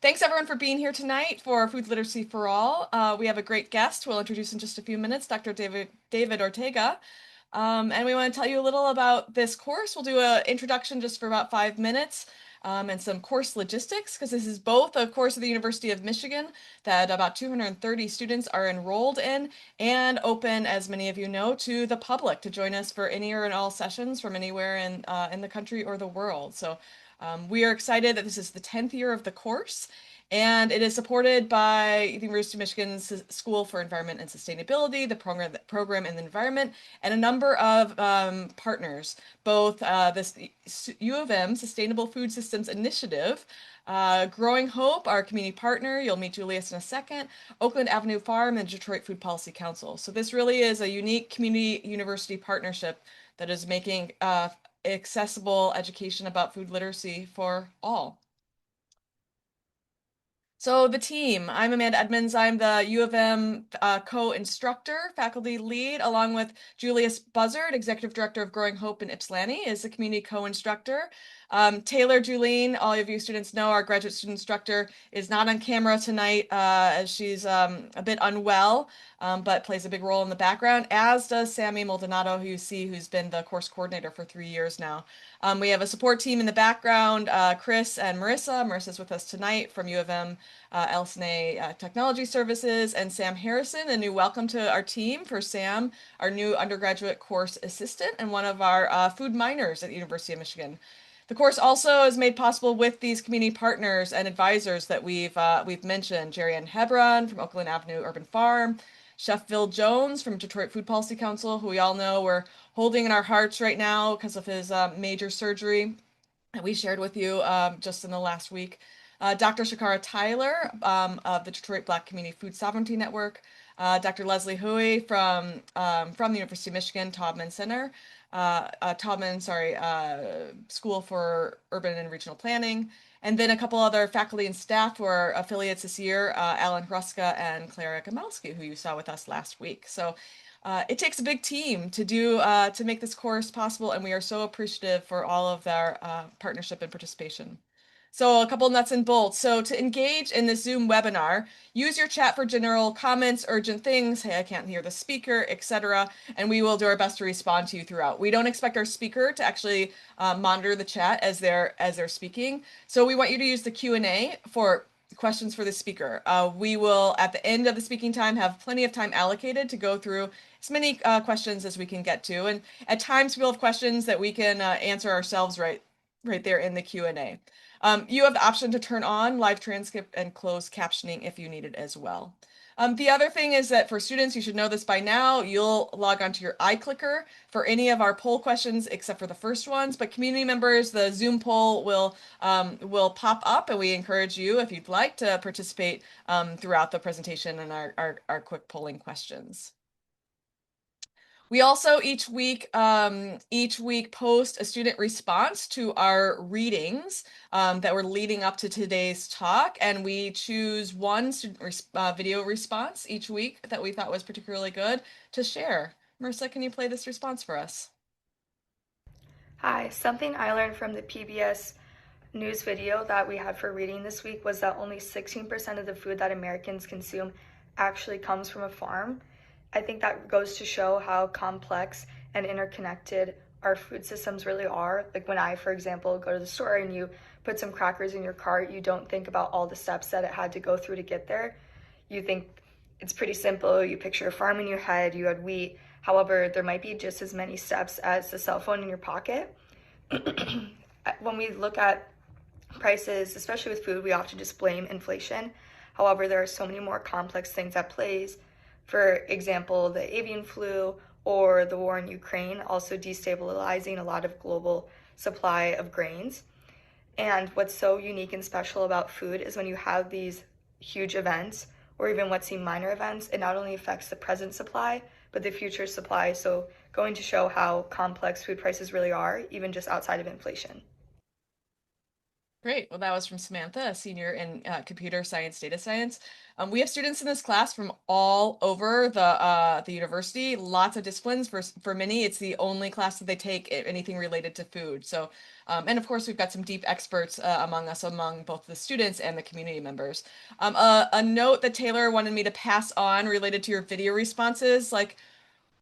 Thanks everyone for being here tonight for Food Literacy for All. We have a great guest who we'll introduce in just a few minutes, Dr. David Ortega. And we want to tell you a little about this course. We'll do an introduction just for about 5 minutes and some course logistics, because this is both a course of the University of Michigan that about 230 students are enrolled in, and open, as many of you know, to the public to join us for any or all sessions from anywhere in the country or the world. So we are excited that this is the 10th year of the course, and it is supported by the University of Michigan's School for Environment and Sustainability, the program and the environment, and a number of partners, both this U of M Sustainable Food Systems Initiative, Growing Hope, our community partner, you'll meet Julius in a second, Oakland Avenue Farm, and Detroit Food Policy Council. So this really is a unique community university partnership that is making accessible education about food literacy for all. So the team, I'm Amanda Edmonds. I'm the U of M co-instructor, faculty lead, along with Julius Buzzard, Executive Director of Growing Hope in Ypsilanti, is the community co-instructor. Taylor Julene, all of you students know, our graduate student instructor, is not on camera tonight as she's a bit unwell, but plays a big role in the background, as does Sammy Maldonado, who you see, who's been the course coordinator for 3 years now. We have a support team in the background, Chris and Marissa. Marissa's with us tonight from U of M Elsinore Technology Services, and Sam Harrison, a new welcome to our team for Sam, our new undergraduate course assistant and one of our food minors at the University of Michigan. The course also is made possible with these community partners and advisors that we've mentioned: Jerry Ann Hebron from Oakland Avenue Urban Farm, Chef Phil Jones from Detroit Food Policy Council, who we all know we're holding in our hearts right now because of his major surgery that we shared with you just in the last week. Dr. Shakara Tyler of the Detroit Black Community Food Sovereignty Network, Dr. Leslie Huey from the University of Michigan Taubman Center, School for Urban and Regional Planning, and then a couple other faculty and staff who are affiliates this year, Alan Hruska and Clara Gamalski, who you saw with us last week. So it takes a big team to make this course possible, and we are so appreciative for all of their partnership and participation. So a couple nuts and bolts. So to engage in this Zoom webinar, use your chat for general comments, urgent things, hey, I can't hear the speaker, etc., and we will do our best to respond to you throughout. We don't expect our speaker to actually monitor the chat as they're speaking, so we want you to use the Q&A for questions for the speaker. We will, at the end of the speaking time, have plenty of time allocated to go through as many questions as we can get to, and at times we'll have questions that we can answer ourselves right there in the Q&A. You have the option to turn on live transcript and closed captioning if you need it as well. The other thing is that for students, you should know this by now, you'll log onto your iClicker for any of our poll questions except for the first ones, but community members, the Zoom poll will pop up, and we encourage you, if you'd like, to participate throughout the presentation and our quick polling questions. We also each week post a student response to our readings that were leading up to today's talk, and we choose one student video response each week that we thought was particularly good to share. Marissa, can you play this response for us? Hi, something I learned from the PBS news video that we had for reading this week was that only 16% of the food that Americans consume actually comes from a farm. I think that goes to show how complex and interconnected our food systems really are. Like when I, for example, go to the store and you put some crackers in your cart, you don't think about all the steps that it had to go through to get there. You think it's pretty simple. You picture a farm in your head, you had wheat. However, there might be just as many steps as the cell phone in your pocket. When we look at prices, especially with food, we often just blame inflation. However, there are so many more complex things at plays. For example, the avian flu or the war in Ukraine also destabilizing a lot of global supply of grains. And what's so unique and special about food is when you have these huge events, or even what seem minor events, it not only affects the present supply, but the future supply. So going to show how complex food prices really are, even just outside of inflation. Great. Well, that was from Samantha, a senior in computer science, data science. We have students in this class from all over the university, lots of disciplines. For many, it's the only class that they take anything related to food. So, and of course, we've got some deep experts among us, among both the students and the community members. A note that Taylor wanted me to pass on related to your video responses, like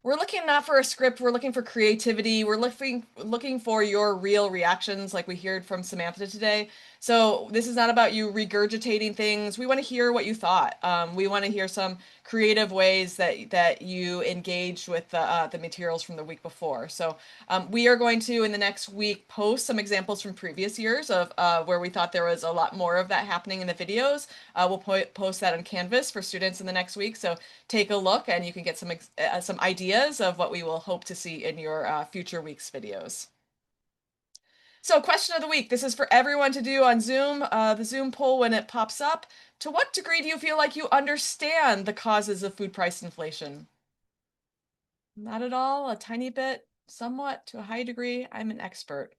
we're looking not for a script, we're looking for creativity. We're looking for your real reactions like we heard from Samantha today. So this is not about you regurgitating things. We want to hear what you thought. We want to hear some creative ways that you engaged with the materials from the week before. So we are going to, in the next week, post some examples from previous years of where we thought there was a lot more of that happening in the videos. We'll post that on Canvas for students in the next week. So take a look and you can get some ideas of what we will hope to see in your future week's videos. So question of the week, this is for everyone to do on Zoom, the Zoom poll when it pops up. To what degree do you feel like you understand the causes of food price inflation? Not at all, a tiny bit, somewhat, to a high degree. I'm an expert.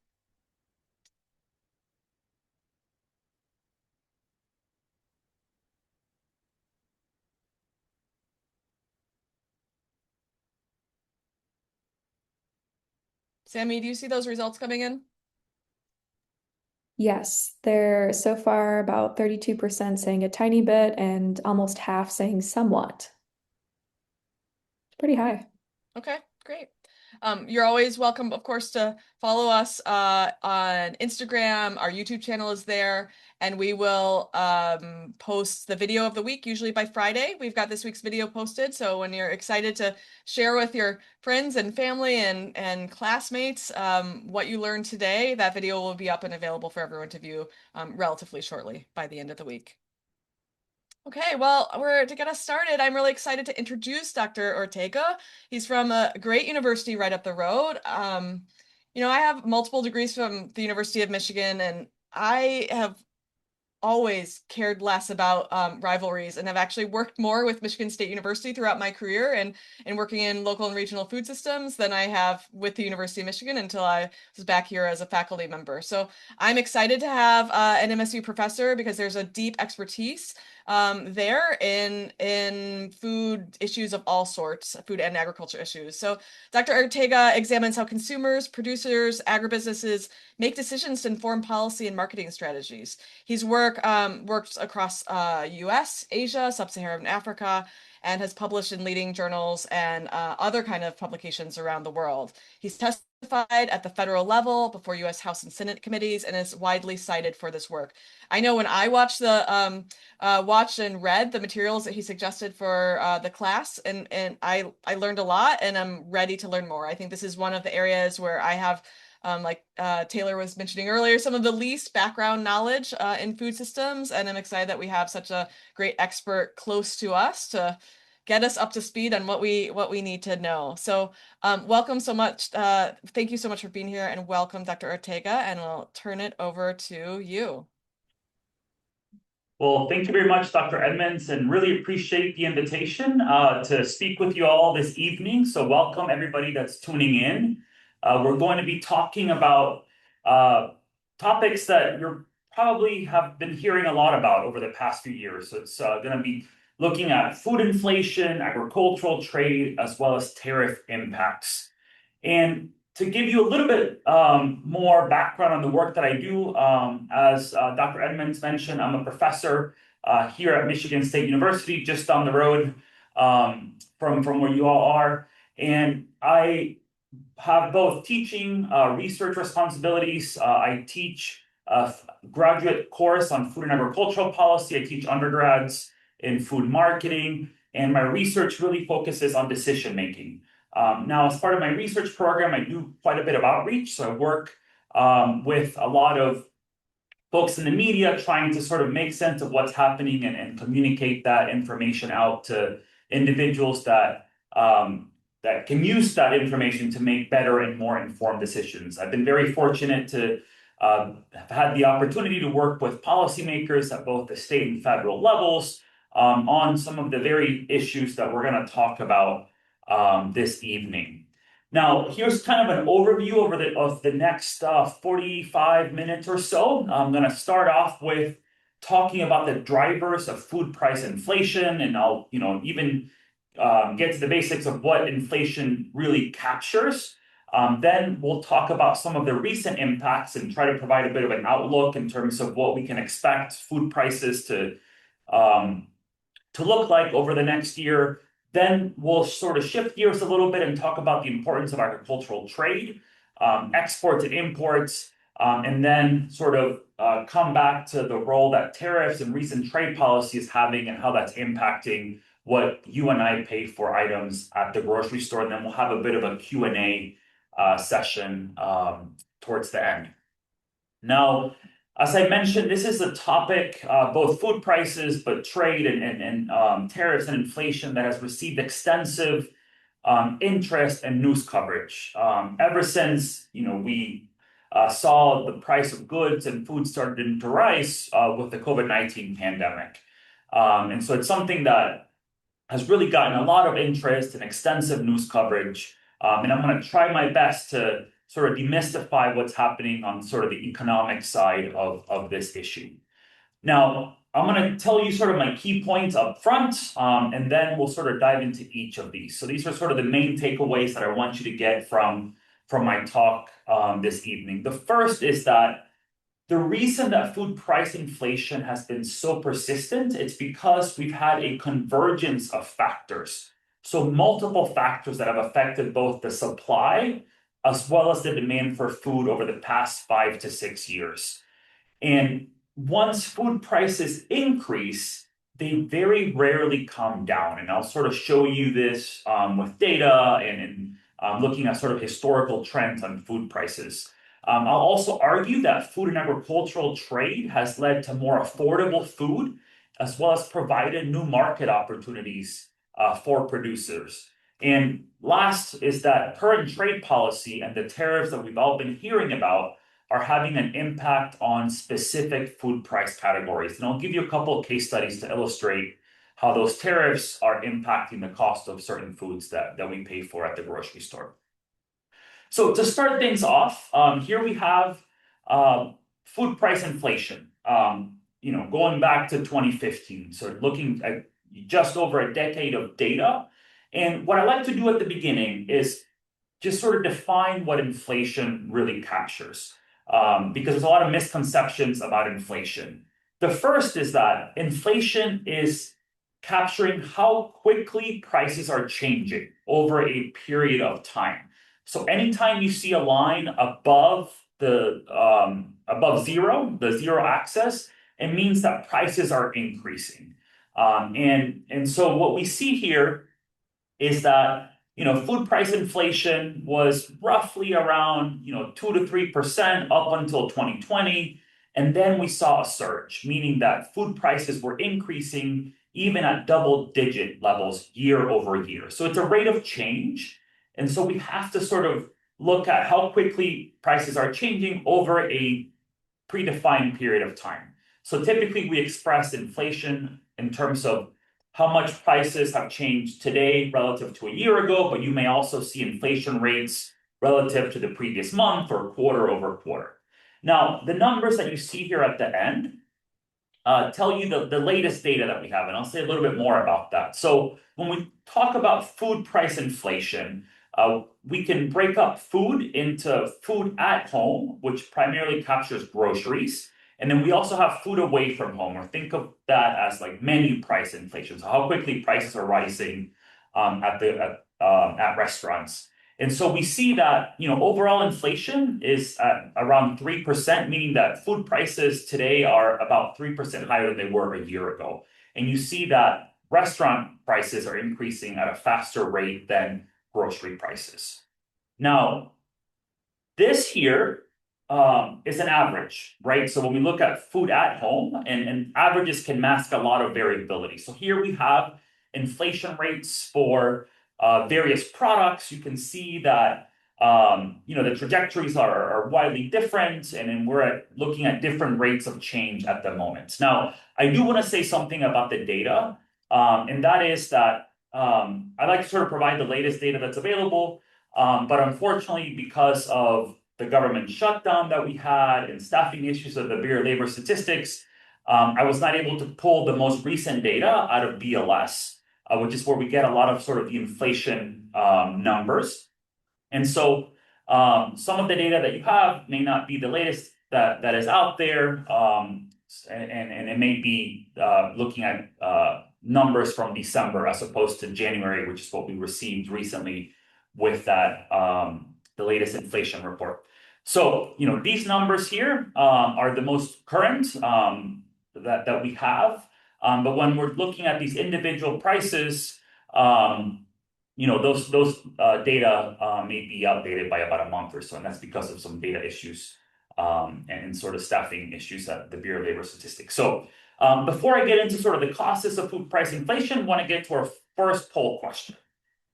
Sammy, do you see those results coming in? Yes, they're so far about 32% saying a tiny bit and almost half saying somewhat. It's pretty high. Okay, great. You're always welcome, of course, to follow us on Instagram. Our YouTube channel is there, and we will post the video of the week usually by Friday. We've got this week's video posted, so when you're excited to share with your friends and family and classmates what you learned today, that video will be up and available for everyone to view relatively shortly by the end of the week. Okay, well, to get us started, I'm really excited to introduce Dr. Ortega. He's from a great university right up the road. I have multiple degrees from the University of Michigan, and I have always cared less about rivalries and have actually worked more with Michigan State University throughout my career and working in local and regional food systems than I have with the University of Michigan until I was back here as a faculty member. So I'm excited to have an MSU professor because there's a deep expertise there in food issues of all sorts, food and agriculture issues. So Dr. Ortega examines how consumers, producers, agribusinesses make decisions to inform policy and marketing strategies. He's worked across U.S., Asia, Sub-Saharan Africa, and has published in leading journals and other kind of publications around the world. He's testified at the federal level before U.S. House and Senate committees and is widely cited for this work. I know when I watched and read the materials that he suggested for the class, and I learned a lot, and I'm ready to learn more. I think this is one of the areas where I have like Taylor was mentioning earlier, some of the least background knowledge in food systems, and I'm excited that we have such a great expert close to us to get us up to speed on what we need to know. So welcome so much. Thank you so much for being here, and welcome, Dr. Ortega, and we'll turn it over to you. Well, thank you very much, Dr. Edmonds, and really appreciate the invitation to speak with you all this evening. So welcome everybody that's tuning in. We're going to be talking about topics that you probably have been hearing a lot about over the past few years. So it's going to be looking at food inflation, agricultural trade, as well as tariff impacts. And to give you a little bit more background on the work that I do, as Dr. Edmonds mentioned, I'm a professor here at Michigan State University, just down the road from where you all are. And I have both teaching, research responsibilities. I teach a graduate course on food and agricultural policy. I teach undergrads in food marketing, and my research really focuses on decision making. Now, as part of my research program, I do quite a bit of outreach. So I work with a lot of folks in the media trying to sort of make sense of what's happening and communicate that information out to individuals that can use that information to make better and more informed decisions. I've been very fortunate to have had the opportunity to work with policymakers at both the state and federal levels on some of the very issues that we're going to talk about this evening. Now, here's kind of an overview of the next 45 minutes or so. I'm going to start off with talking about the drivers of food price inflation, and I'll, even get to the basics of what inflation really captures. Then we'll talk about some of the recent impacts and try to provide a bit of an outlook in terms of what we can expect food prices um, to look like over the next year. Then we'll sort of shift gears a little bit and talk about the importance of agricultural trade, exports and imports, and then sort of come back to the role that tariffs and recent trade policy is having and how that's impacting what you and I pay for items at the grocery store. And then we'll have a bit of a Q&A session towards the end. Now, as I mentioned, this is a topic, both food prices, but trade and tariffs and inflation that has received extensive interest and news coverage ever since we saw the price of goods and food started to rise with the COVID-19 pandemic. And so it's something that has really gotten a lot of interest and extensive news coverage. And I'm going to try my best to sort of demystify what's happening on sort of the economic side of this issue. Now, I'm going to tell you sort of my key points up front, and then we'll sort of dive into each of these. So these are sort of the main takeaways that I want you to get from my talk this evening. The first is that the reason that food price inflation has been so persistent, it's because we've had a convergence of factors. So multiple factors that have affected both the supply as well as the demand for food over the past 5 to 6 years. And once food prices increase, they very rarely come down. And I'll sort of show you this with data and looking at sort of historical trends on food prices. I'll also argue that food and agricultural trade has led to more affordable food, as well as provided new market opportunities for producers. And last is that current trade policy and the tariffs that we've all been hearing about are having an impact on specific food price categories. And I'll give you a couple of case studies to illustrate how those tariffs are impacting the cost of certain foods that we pay for at the grocery store. So to start things off, here we have food price inflation, going back to 2015. So looking at just over a decade of data. And what I like to do at the beginning is just sort of define what inflation really captures, because there's a lot of misconceptions about inflation. The first is that inflation is capturing how quickly prices are changing over a period of time. So anytime you see a line above above zero, the zero axis, it means that prices are increasing. And so what we see here is that food price inflation was roughly around 2 to 3% up until 2020, and then we saw a surge, meaning that food prices were increasing even at double-digit levels year over year. So it's a rate of change. And so we have to sort of look at how quickly prices are changing over a predefined period of time. So typically we express inflation in terms of how much prices have changed today relative to a year ago, but you may also see inflation rates relative to the previous month or quarter over quarter. Now, the numbers that you see here at the end tell you the latest data that we have, and I'll say a little bit more about that. So when we talk about food price inflation, we can break up food into food at home, which primarily captures groceries. And then we also have food away from home, or think of that as like menu price inflation. So how quickly prices are rising at restaurants. And so we see that overall inflation is at around 3%, meaning that food prices today are about 3% higher than they were a year ago. And you see that restaurant prices are increasing at a faster rate than grocery prices. Now, this here is an average, right? So when we look at food at home, and averages can mask a lot of variability. So here we have inflation rates for various products. You can see that the trajectories are widely different, and then we're looking at different rates of change at the moment. Now, I do want to say something about the data, and that is that I like to sort of provide the latest data that's available. But unfortunately, because of the government shutdown that we had and staffing issues of the Bureau of Labor Statistics, I was not able to pull the most recent data out of BLS, which is where we get a lot of sort of the inflation numbers. And so some of the data that you have may not be the latest that is out there, and it may be looking at numbers from December as opposed to January, which is what we received recently with that the latest inflation report. So these numbers here are the most current that we have, but when we're looking at these individual prices. Those data may be outdated by about a month or so, and that's because of some data issues and sort of staffing issues at the Bureau of Labor Statistics. So before I get into sort of the causes of food price inflation, I want to get to our first poll question.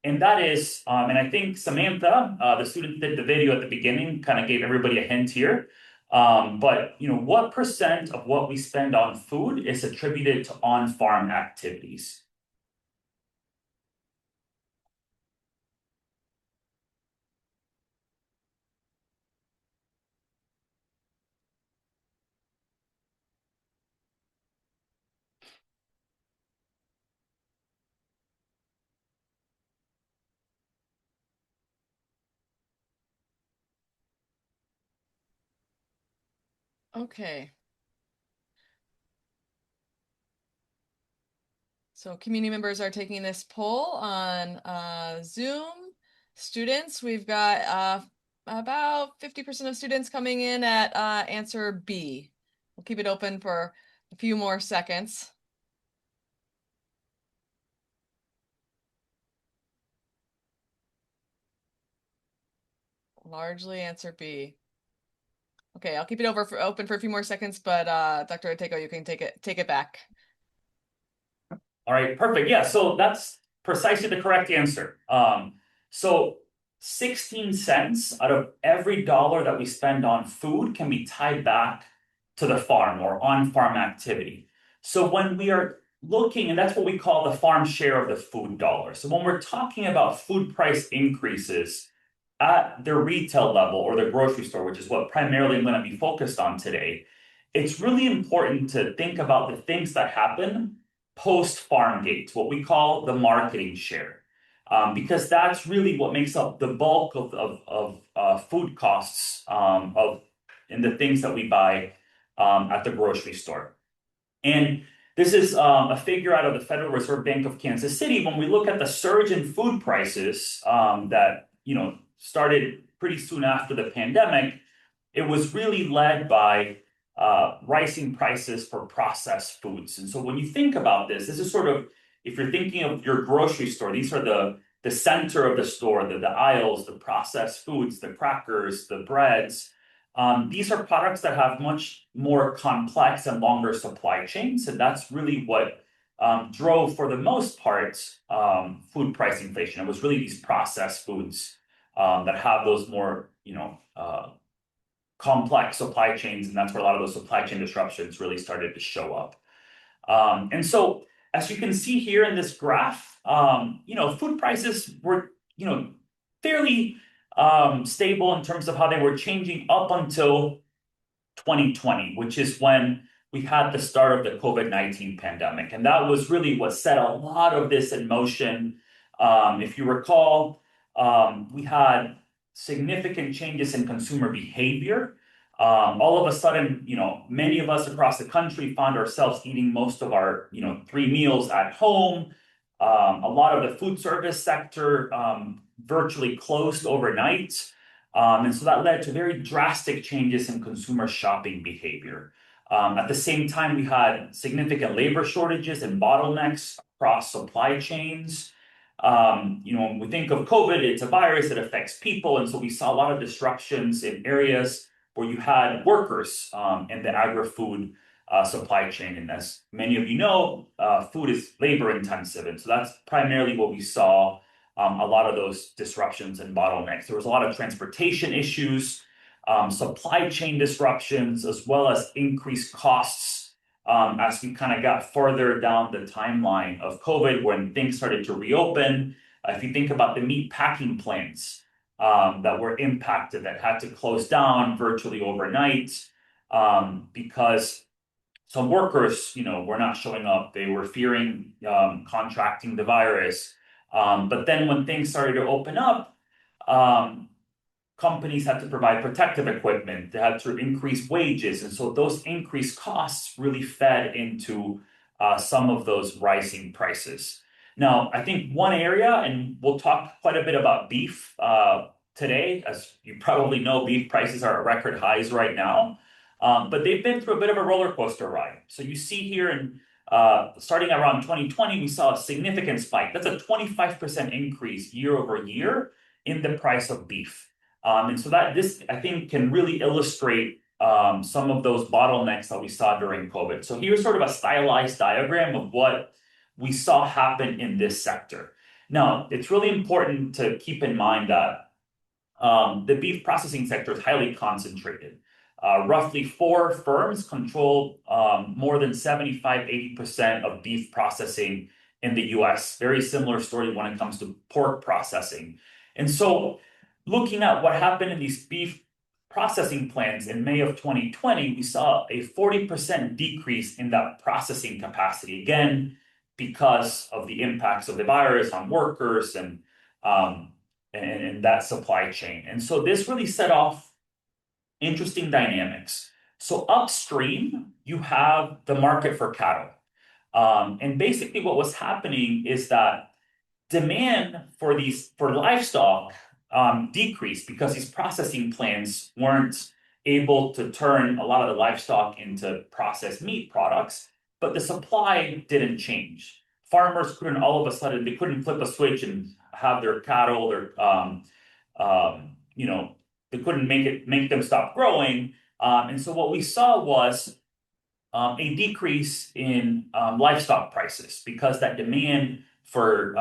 And that is, and I think Samantha, the student that did the video at the beginning, kind of gave everybody a hint here. But what percent of what we spend on food is attributed to on-farm activities? Okay. So community members are taking this poll on Zoom. Students, we've got about 50% of students coming in at answer B. We'll keep it open for a few more seconds. Largely answer B. Okay, I'll keep it open for a few more seconds, but Dr. Ortega, you can take it back. All right, perfect. Yeah, so that's precisely the correct answer. So 16 cents out of every dollar that we spend on food can be tied back to the farm or on-farm activity. So when we are looking, and that's what we call the farm share of the food dollar. So when we're talking about food price increases at the retail level or the grocery store, which is what primarily I'm going to be focused on today, it's really important to think about the things that happen post farm gate, what we call the marketing share, because that's really what makes up the bulk of food costs in the things that we buy at the grocery store. And this is a figure out of the Federal Reserve Bank of Kansas City. When we look at the surge in food prices that started pretty soon after the pandemic, it was really led by rising prices for processed foods. And so when you think about this is sort of, if you're thinking of your grocery store, these are the center of the store, the aisles, the processed foods, the crackers, the breads. These are products that have much more complex and longer supply chains. And that's really what drove, for the most part, food price inflation. It was really these processed foods that have those more, complex supply chains, and that's where a lot of those supply chain disruptions really started to show up. And so, as you can see here in this graph, food prices were, fairly stable in terms of how they were changing up until 2020, which is when we had the start of the COVID-19 pandemic. And that was really what set a lot of this in motion. If you recall, we had significant changes in consumer behavior. All of a sudden, many of us across the country found ourselves eating most of our, 3 meals at home. A lot of the food service sector virtually closed overnight. And so that led to very drastic changes in consumer shopping behavior. At the same time, we had significant labor shortages and bottlenecks across supply chains. When we think of COVID, it's a virus that affects people. And so we saw a lot of disruptions in areas where you had workers in the agri-food supply chain. And as many of you know, food is labor intensive. And so that's primarily what we saw, a lot of those disruptions and bottlenecks. There was a lot of transportation issues, supply chain disruptions, as well as increased costs as we kind of got further down the timeline of COVID when things started to reopen. If you think about the meat packing plants, that were impacted, that had to close down virtually overnight because some workers, were not showing up. They were fearing contracting the virus. But then when things started to open up, um, companies had to provide protective equipment. They had to increase wages. And so those increased costs really fed into some of those rising prices. Now, I think one area, and we'll talk quite a bit about beef today, as you probably know, beef prices are at record highs right now. But they've been through a bit of a roller coaster ride. So you see here in starting around 2020, we saw a significant spike. That's a 25% increase year over year in the price of beef. And so that this, I think, can really illustrate some of those bottlenecks that we saw during COVID. So here's sort of a stylized diagram of what we saw happen in this sector. Now, it's really important to keep in mind that the beef processing sector is highly concentrated. Roughly 4 firms control more than 75–80% of beef processing in the US. Very similar story when it comes to pork processing. And so looking at what happened in these beef processing plants in May of 2020, we saw a 40% decrease in that processing capacity, again, because of the impacts of the virus on workers and that supply chain. And so this really set off interesting dynamics. So upstream, you have the market for cattle. And basically what was happening is that demand for livestock decreased because these processing plants weren't able to turn a lot of the livestock into processed meat products, but the supply didn't change. Farmers couldn't all of a sudden, they couldn't flip a switch and have their cattle, they couldn't make them stop growing. And so what we saw was a decrease in livestock prices because that demand for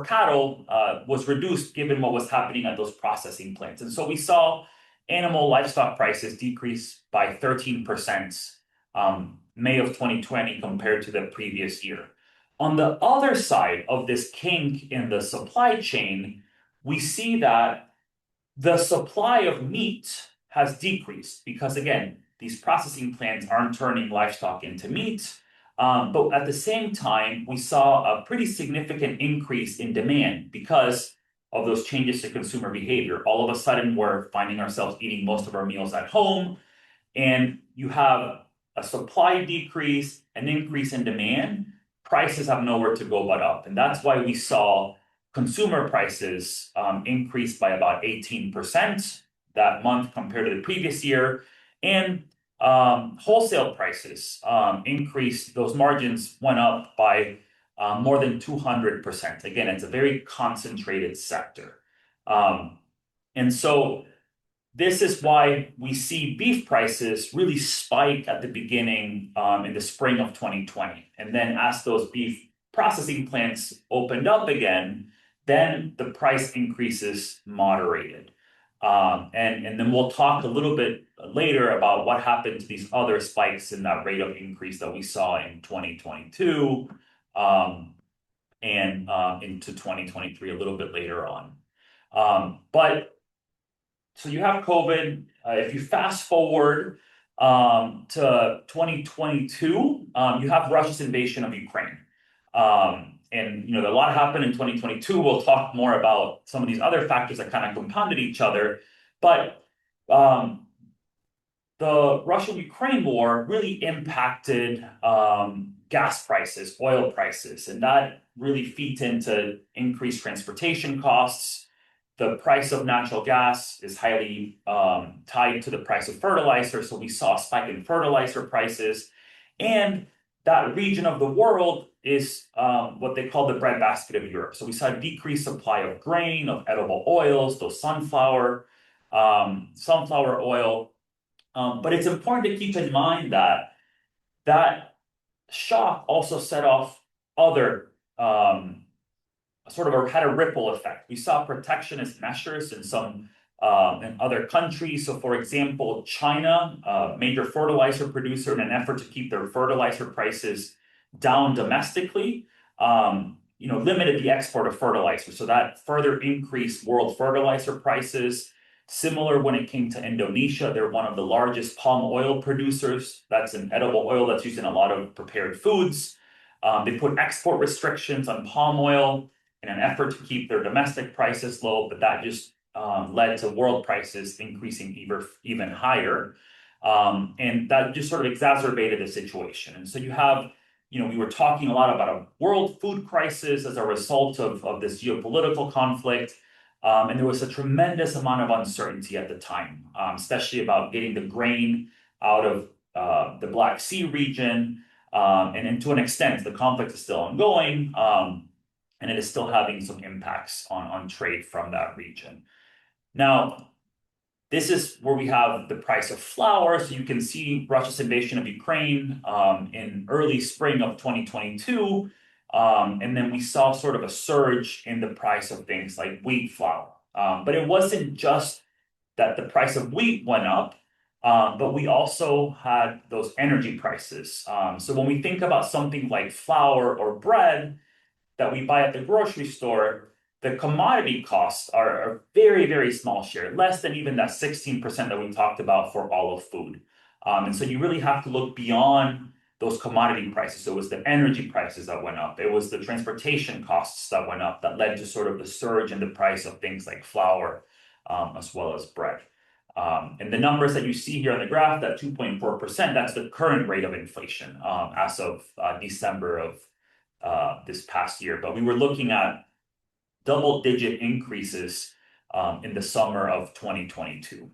cattle was reduced given what was happening at those processing plants. And so we saw animal livestock prices decrease by 13% May of 2020 compared to the previous year. On the other side of this kink in the supply chain, we see that the supply of meat has decreased because, again, these processing plants aren't turning livestock into meat. But at the same time, we saw a pretty significant increase in demand because of those changes to consumer behavior. All of a sudden, we're finding ourselves eating most of our meals at home, and you have a supply decrease, an increase in demand. Prices have nowhere to go but up. And that's why we saw consumer prices increased by about 18% that month compared to the previous year. And wholesale prices increased, those margins went up by more than 200%. Again, it's a very concentrated sector. And so this is why we see beef prices really spike at the beginning in the spring of 2020. And then as those beef processing plants opened up again, then the price increases moderated. And then we'll talk a little bit later about what happened to these other spikes in that rate of increase that we saw in 2022 and into 2023 a little bit later on. But so you have COVID. If you fast forward to 2022, you have Russia's invasion of Ukraine. And a lot happened in 2022. We'll talk more about some of these other factors that kind of compounded each other. But the Russia-Ukraine war really impacted gas prices, oil prices, and that really feeds into increased transportation costs. The price of natural gas is highly tied to the price of fertilizer. So we saw a spike in fertilizer prices. And that region of the world is what they call the breadbasket of Europe. So we saw a decreased supply of grain, of edible oils, those sunflower oil. But it's important to keep in mind that that shock also set off other had a ripple effect. We saw protectionist measures in some in other countries. So, for example, China, a major fertilizer producer, in an effort to keep their fertilizer prices down domestically, limited the export of fertilizer. So that further increased world fertilizer prices. Similar when it came to Indonesia, they're one of the largest palm oil producers. That's an edible oil that's used in a lot of prepared foods. They put export restrictions on palm oil in an effort to keep their domestic prices low, but that just led to world prices increasing even higher. And that just sort of exacerbated the situation. And so you have, we were talking a lot about a world food crisis as a result of this geopolitical conflict. And there was a tremendous amount of uncertainty at the time, especially about getting the grain out of the Black Sea region. And to an extent, the conflict is still ongoing, and it is still having some impacts on trade from that region. Now, this is where we have the price of flour. So you can see Russia's invasion of Ukraine in early spring of 2022. And then we saw sort of a surge in the price of things like wheat flour. But it wasn't just that the price of wheat went up, but we also had those energy prices. So when we think about something like flour or bread that we buy at the grocery store, the commodity costs are a very, very small share, less than even that 16% that we talked about for all of food. And so you really have to look beyond those commodity prices. So it was the energy prices that went up. It was the transportation costs that went up that led to sort of the surge in the price of things like flour, as well as bread. And the numbers that you see here on the graph, that 2.4%, that's the current rate of inflation as of December of this past year. But we were looking at double-digit increases in the summer of 2022.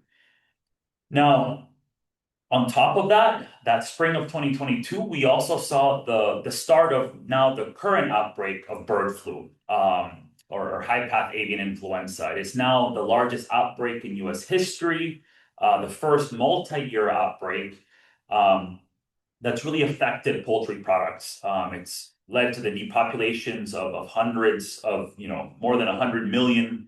Now, on top of that spring of 2022, we also saw the start of now the current outbreak of bird flu, or high-path avian influenza. It is now the largest outbreak in US history, the first multi-year outbreak that's really affected poultry products. It's led to the depopulations of hundreds of, more than 100 million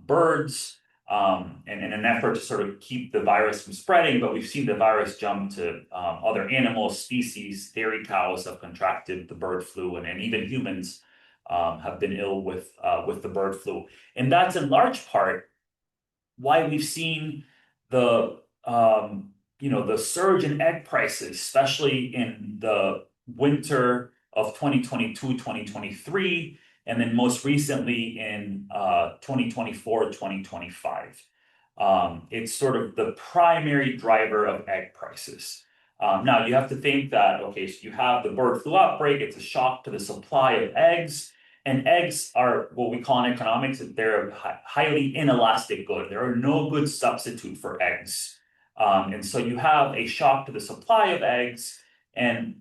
birds, and in an effort to sort of keep the virus from spreading. But we've seen the virus jump to other animal species. Dairy cows have contracted the bird flu, and even humans have been ill with the bird flu. And that's in large part why we've seen the the surge in egg prices, especially in the winter of 2022, 2023, and then most recently in 2024, 2025. It's sort of the primary driver of egg prices. Now, you have to think that, okay, so you have the bird flu outbreak, it's a shock to the supply of eggs. And eggs are what we call in economics, they're a highly inelastic good. There are no good substitute for eggs. And so you have a shock to the supply of eggs. And,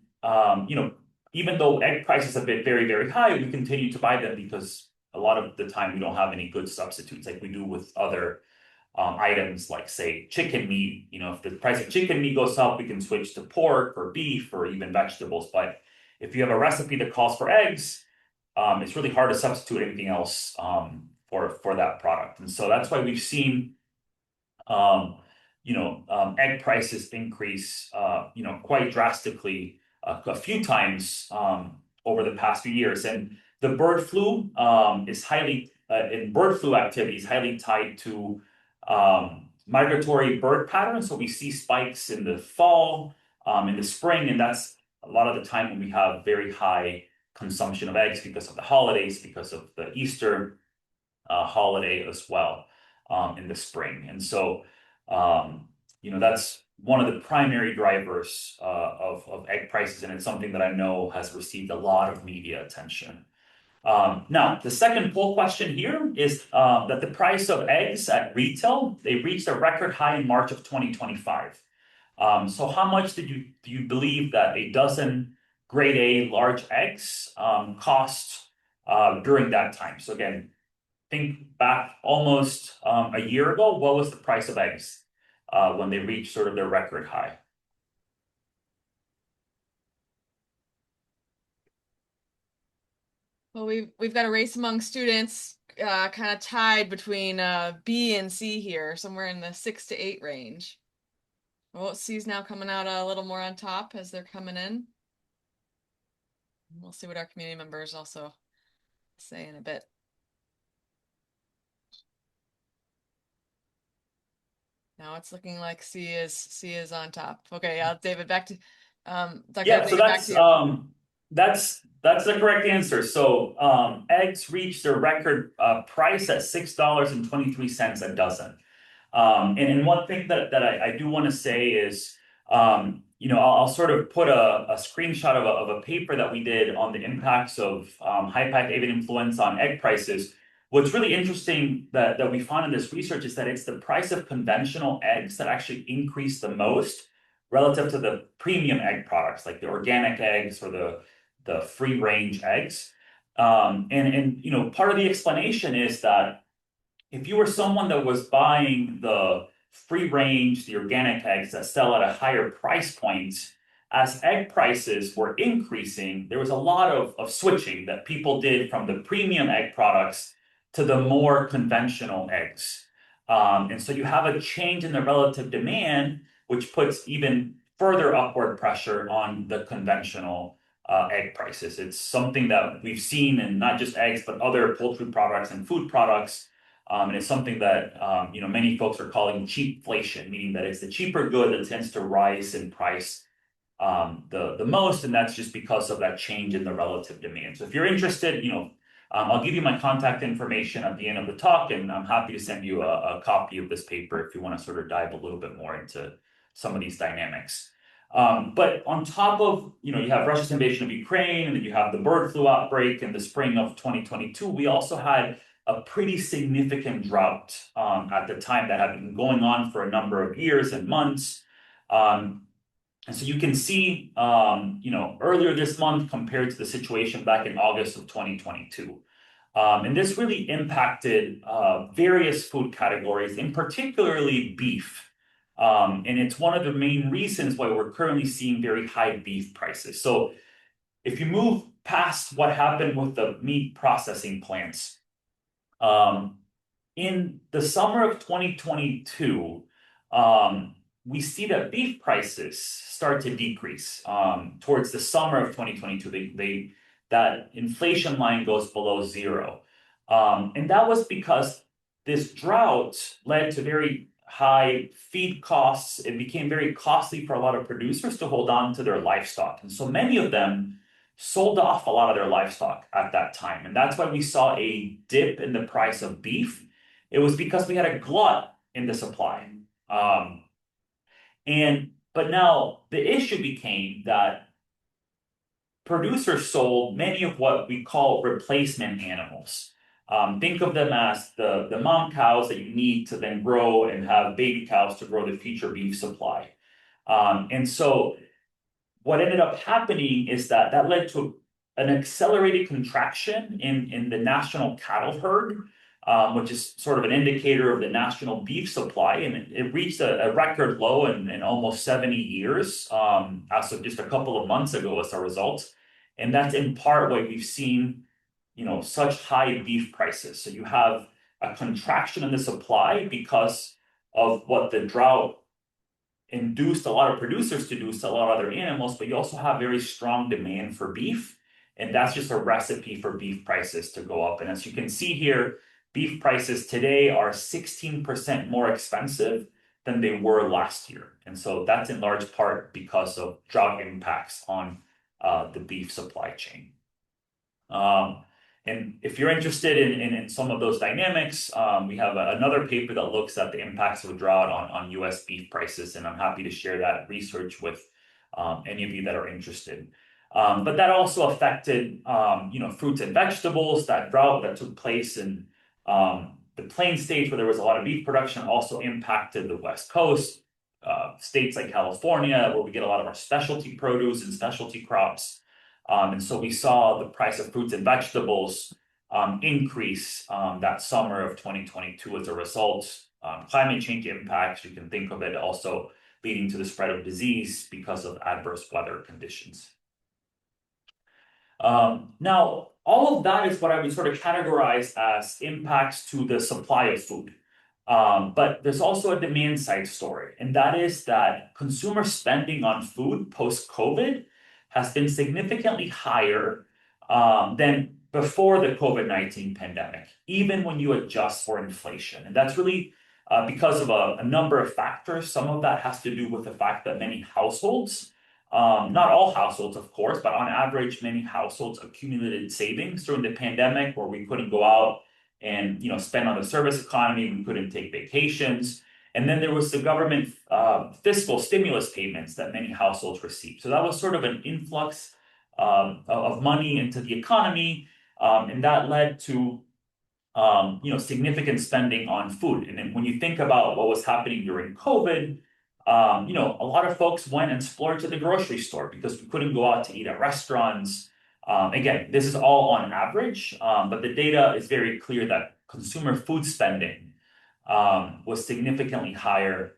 even though egg prices have been very, very high, we continue to buy them because a lot of the time we don't have any good substitutes like we do with other items like, say, chicken meat. If the price of chicken meat goes up, we can switch to pork or beef or even vegetables. But if you have a recipe that calls for eggs, it's really hard to substitute anything else for that product. And so that's why we've seen egg prices increase quite drastically a few times over the past few years. And the bird flu is bird flu activity is highly tied to migratory bird patterns. So we see spikes in the fall, in the spring, and that's a lot of the time when we have very high consumption of eggs because of the holidays, because of the Easter holiday as well in the spring. And so, that's one of the primary drivers of egg prices, and it's something that I know has received a lot of media attention. Now, the second poll question here is that the price of eggs at retail, they reached a record high in March of 2025. So how much do you believe that a dozen grade A large eggs cost during that time? So again, think back almost a year ago. What was the price of eggs when they reached sort of their record high? Well, we've got a race among students, kind of tied between B and C here, somewhere in the 6 to 8 range. Well, C's now coming out a little more on top as they're coming in. We'll see what our community members also say in a bit. Now it's looking like C is on top. Okay, David, back to Dr. Yeah, so Ortega, back to you. that's the correct answer. So eggs reached their record price at $6.23 a dozen. And one thing that I do want to say is, I'll sort of put a screenshot of a paper that we did on the impacts of high path avian influenza on egg prices. What's really interesting that we found in this research is that it's the price of conventional eggs that actually increased the most relative to the premium egg products, like the organic eggs or the free range eggs. And part of the explanation is that if you were someone that was buying the free range, the organic eggs that sell at a higher price point, as egg prices were increasing, there was a lot of switching that people did from the premium egg products to the more conventional eggs. And so you have a change in the relative demand, which puts even further upward pressure on the conventional egg prices. It's something that we've seen in not just eggs, but other poultry products and food products. And it's something that many folks are calling cheapflation, meaning that it's the cheaper good that tends to rise in price the most, and that's just because of that change in the relative demand. So if you're interested, I'll give you my contact information at the end of the talk, and I'm happy to send you a copy of this paper if you want to sort of dive a little bit more into some of these dynamics. But on top of, you have Russia's invasion of Ukraine, and then you have the bird flu outbreak in the spring of 2022, we also had a pretty significant drought at the time that had been going on for a number of years and months. And so you can see, earlier this month compared to the situation back in August of 2022. And this really impacted various food categories, in particularly beef. And it's one of the main reasons why we're currently seeing very high beef prices. So if you move past what happened with the meat processing plants, in the summer of 2022, we see that beef prices start to decrease. Towards the summer of 2022, that inflation line goes below zero. And that was because this drought led to very high feed costs. It became very costly for a lot of producers to hold on to their livestock. And so many of them sold off a lot of their livestock at that time. And that's why we saw a dip in the price of beef. It was because we had a glut in the supply. But now the issue became that producers sold many of what we call replacement animals. Think of them as the mom cows that you need to then grow and have baby cows to grow the future beef supply. And so what ended up happening is that led to an accelerated contraction in the national cattle herd, which is sort of an indicator of the national beef supply. And it reached a record low in almost 70 years as of just a couple of months ago as a result. And that's in part why we've seen, such high beef prices. So you have a contraction in the supply because of what the drought induced a lot of producers to do, sell a lot of other animals, but you also have very strong demand for beef. And that's just a recipe for beef prices to go up. And as you can see here, beef prices today are 16% more expensive than they were last year. And so that's in large part because of drought impacts on the beef supply chain. And if you're interested in some of those dynamics, we have another paper that looks at the impacts of a drought on US beef prices, and I'm happy to share that research with any of you that are interested. But that also affected, fruits and vegetables. That drought that took place in the plain states where there was a lot of beef production also impacted the West Coast, states like California, where we get a lot of our specialty produce and specialty crops. And so we saw the price of fruits and vegetables increase that summer of 2022 as a result. Climate change impacts, you can think of it also leading to the spread of disease because of adverse weather conditions. Now, all of that is what I would sort of categorize as impacts to the supply of food. But there's also a demand side story, and that is that consumer spending on food post-COVID has been significantly higher than before the COVID-19 pandemic, even when you adjust for inflation. And that's really because of a number of factors. Some of that has to do with the fact that many households, not all households, of course, but on average, many households accumulated savings during the pandemic where we couldn't go out and spend on the service economy, we couldn't take vacations. And then there was the government fiscal stimulus payments that many households received. So that was sort of an influx of money into the economy, and that led to significant spending on food. And then when you think about what was happening during COVID, a lot of folks went and splurged at the grocery store because we couldn't go out to eat at restaurants. Again, this is all on average, but the data is very clear that consumer food spending was significantly higher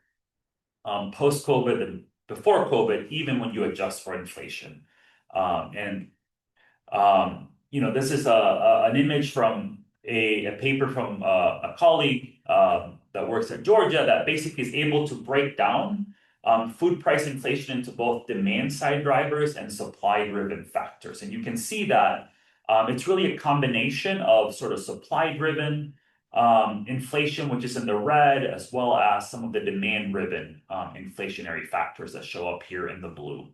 post-COVID than before COVID, even when you adjust for inflation. This is an image from a paper from a colleague that works at Georgia that basically is able to break down food price inflation into both demand side drivers and supply driven factors. And you can see that it's really a combination of sort of supply driven inflation, which is in the red, as well as some of the demand driven inflationary factors that show up here in the blue.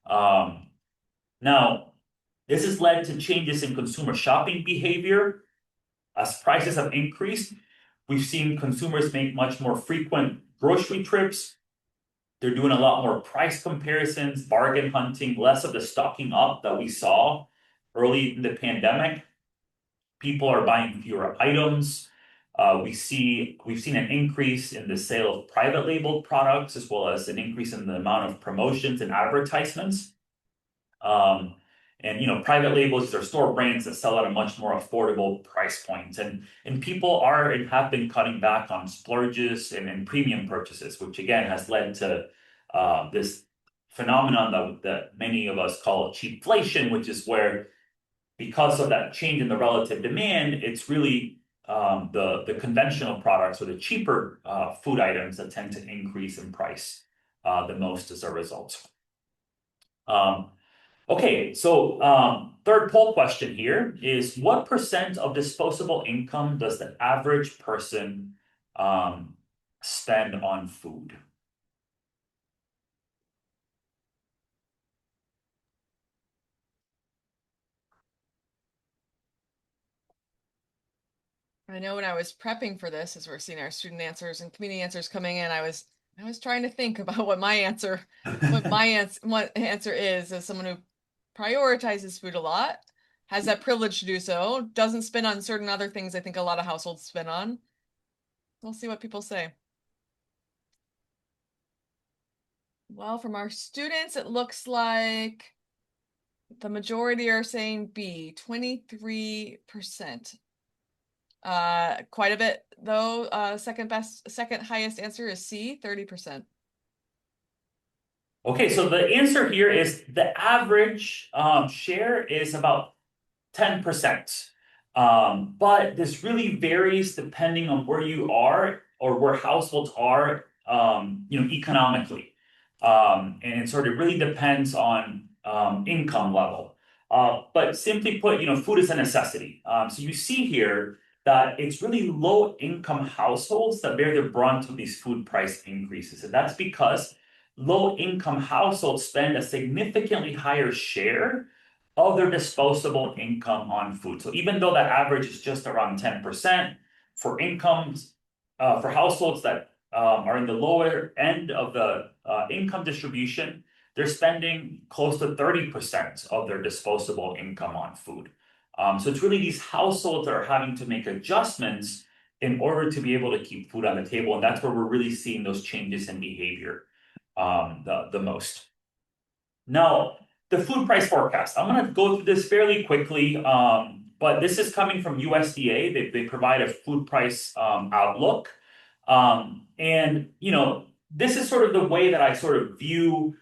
Now, this has led to changes in consumer shopping behavior. As prices have increased, we've seen consumers make much more frequent grocery trips. They're doing a lot more price comparisons, bargain hunting, less of the stocking up that we saw early in the pandemic. People are buying fewer items. We've seen an increase in the sale of private label products, as well as an increase in the amount of promotions and advertisements. Private labels are store brands that sell at a much more affordable price point. And people are and have been cutting back on splurges and premium purchases, which again has led to this phenomenon that many of us call cheapflation, which is where, because of that change in the relative demand, it's really the conventional products or the cheaper food items that tend to increase in price the most as a result. Okay, so third poll question here is, what percent of disposable income does the average person spend on food? I know when I was prepping for this, as we're seeing our student answers and community answers coming in, I was trying to think about what my answer is, as someone who prioritizes food a lot, has that privilege to do so, doesn't spend on certain other things I think a lot of households spend on. We'll see what people say. Well, from our students, it looks like the majority are saying B, 23%. Quite a bit though. Second highest answer is C, 30%. Okay, so the answer here is the average share is about 10%. But this really varies depending on where you are or where households are, economically. And it sort of really depends on income level. But simply put, food is a necessity. So you see here that it's really low income households that bear the brunt of these food price increases. And that's because low income households spend a significantly higher share of their disposable income on food. So even though that average is just around 10% for incomes, for households that are in the lower end of the income distribution, they're spending close to 30% of their disposable income on food. So it's really these households that are having to make adjustments in order to be able to keep food on the table. And that's where we're really seeing those changes in behavior the most. Now, the food price forecast. I'm going to go through this fairly quickly, but this is coming from USDA. They provide a food price outlook. This is sort of the way that I sort of view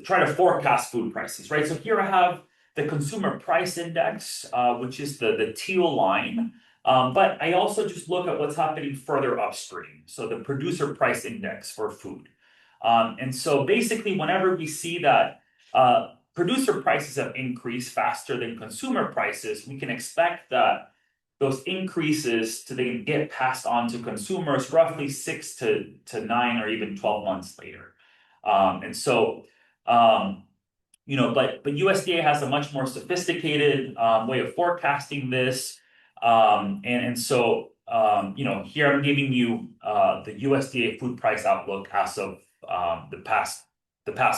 try to forecast food prices, right? So here I have the consumer price index, which is the teal line. But I also just look at what's happening further upstream. So the producer price index for food. And so basically, whenever we see that producer prices have increased faster than consumer prices, we can expect that those increases to then get passed on to consumers roughly 6 to 9 or even 12 months later. And so, but USDA has a much more sophisticated way of forecasting this. Here I'm giving you the USDA food price outlook as of the past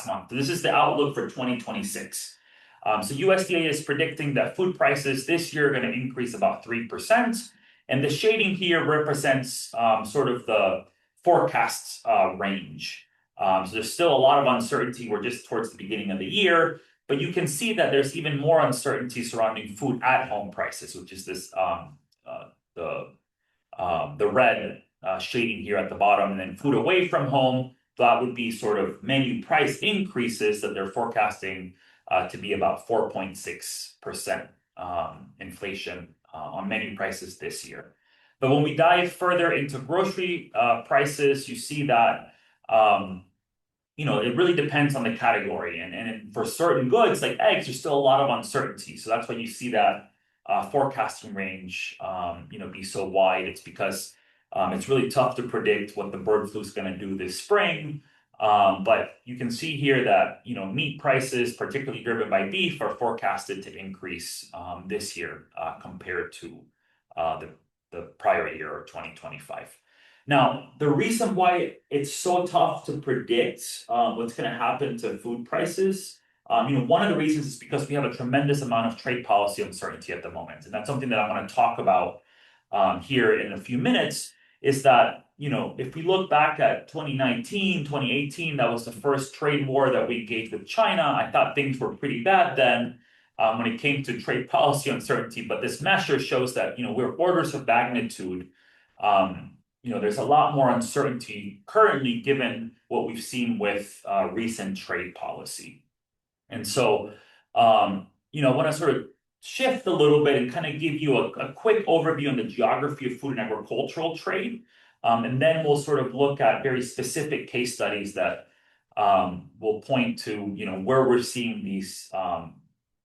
month. This is the outlook for 2026. So USDA is predicting that food prices this year are going to increase about 3%. And the shading here represents sort of the forecast range. So there's still a lot of uncertainty. We're just towards the beginning of the year, but you can see that there's even more uncertainty surrounding food at home prices, which is this the red shading here at the bottom, and then food away from home. That would be sort of menu price increases that they're forecasting to be about 4.6% inflation on menu prices this year. But when we dive further into grocery prices, you see that it really depends on the category. And for certain goods like eggs, there's still a lot of uncertainty. So that's why you see that forecasting range be so wide. It's because it's really tough to predict what the bird flu is going to do this spring. But you can see here that meat prices, particularly driven by beef, are forecasted to increase this year compared to the prior year or 2025. Now, the reason why it's so tough to predict what's going to happen to food prices, one of the reasons is because we have a tremendous amount of trade policy uncertainty at the moment. And that's something that I'm going to talk about here in a few minutes, is that, if we look back at 2019, 2018, that was the first trade war that we engaged with China. I thought things were pretty bad then when it came to trade policy uncertainty. But this measure shows that, we're orders of magnitude. There's a lot more uncertainty currently given what we've seen with recent trade policy. And so, I want to sort of shift a little bit and kind of give you a quick overview on the geography of food and agricultural trade. And then we'll sort of look at very specific case studies that will point to, where we're seeing these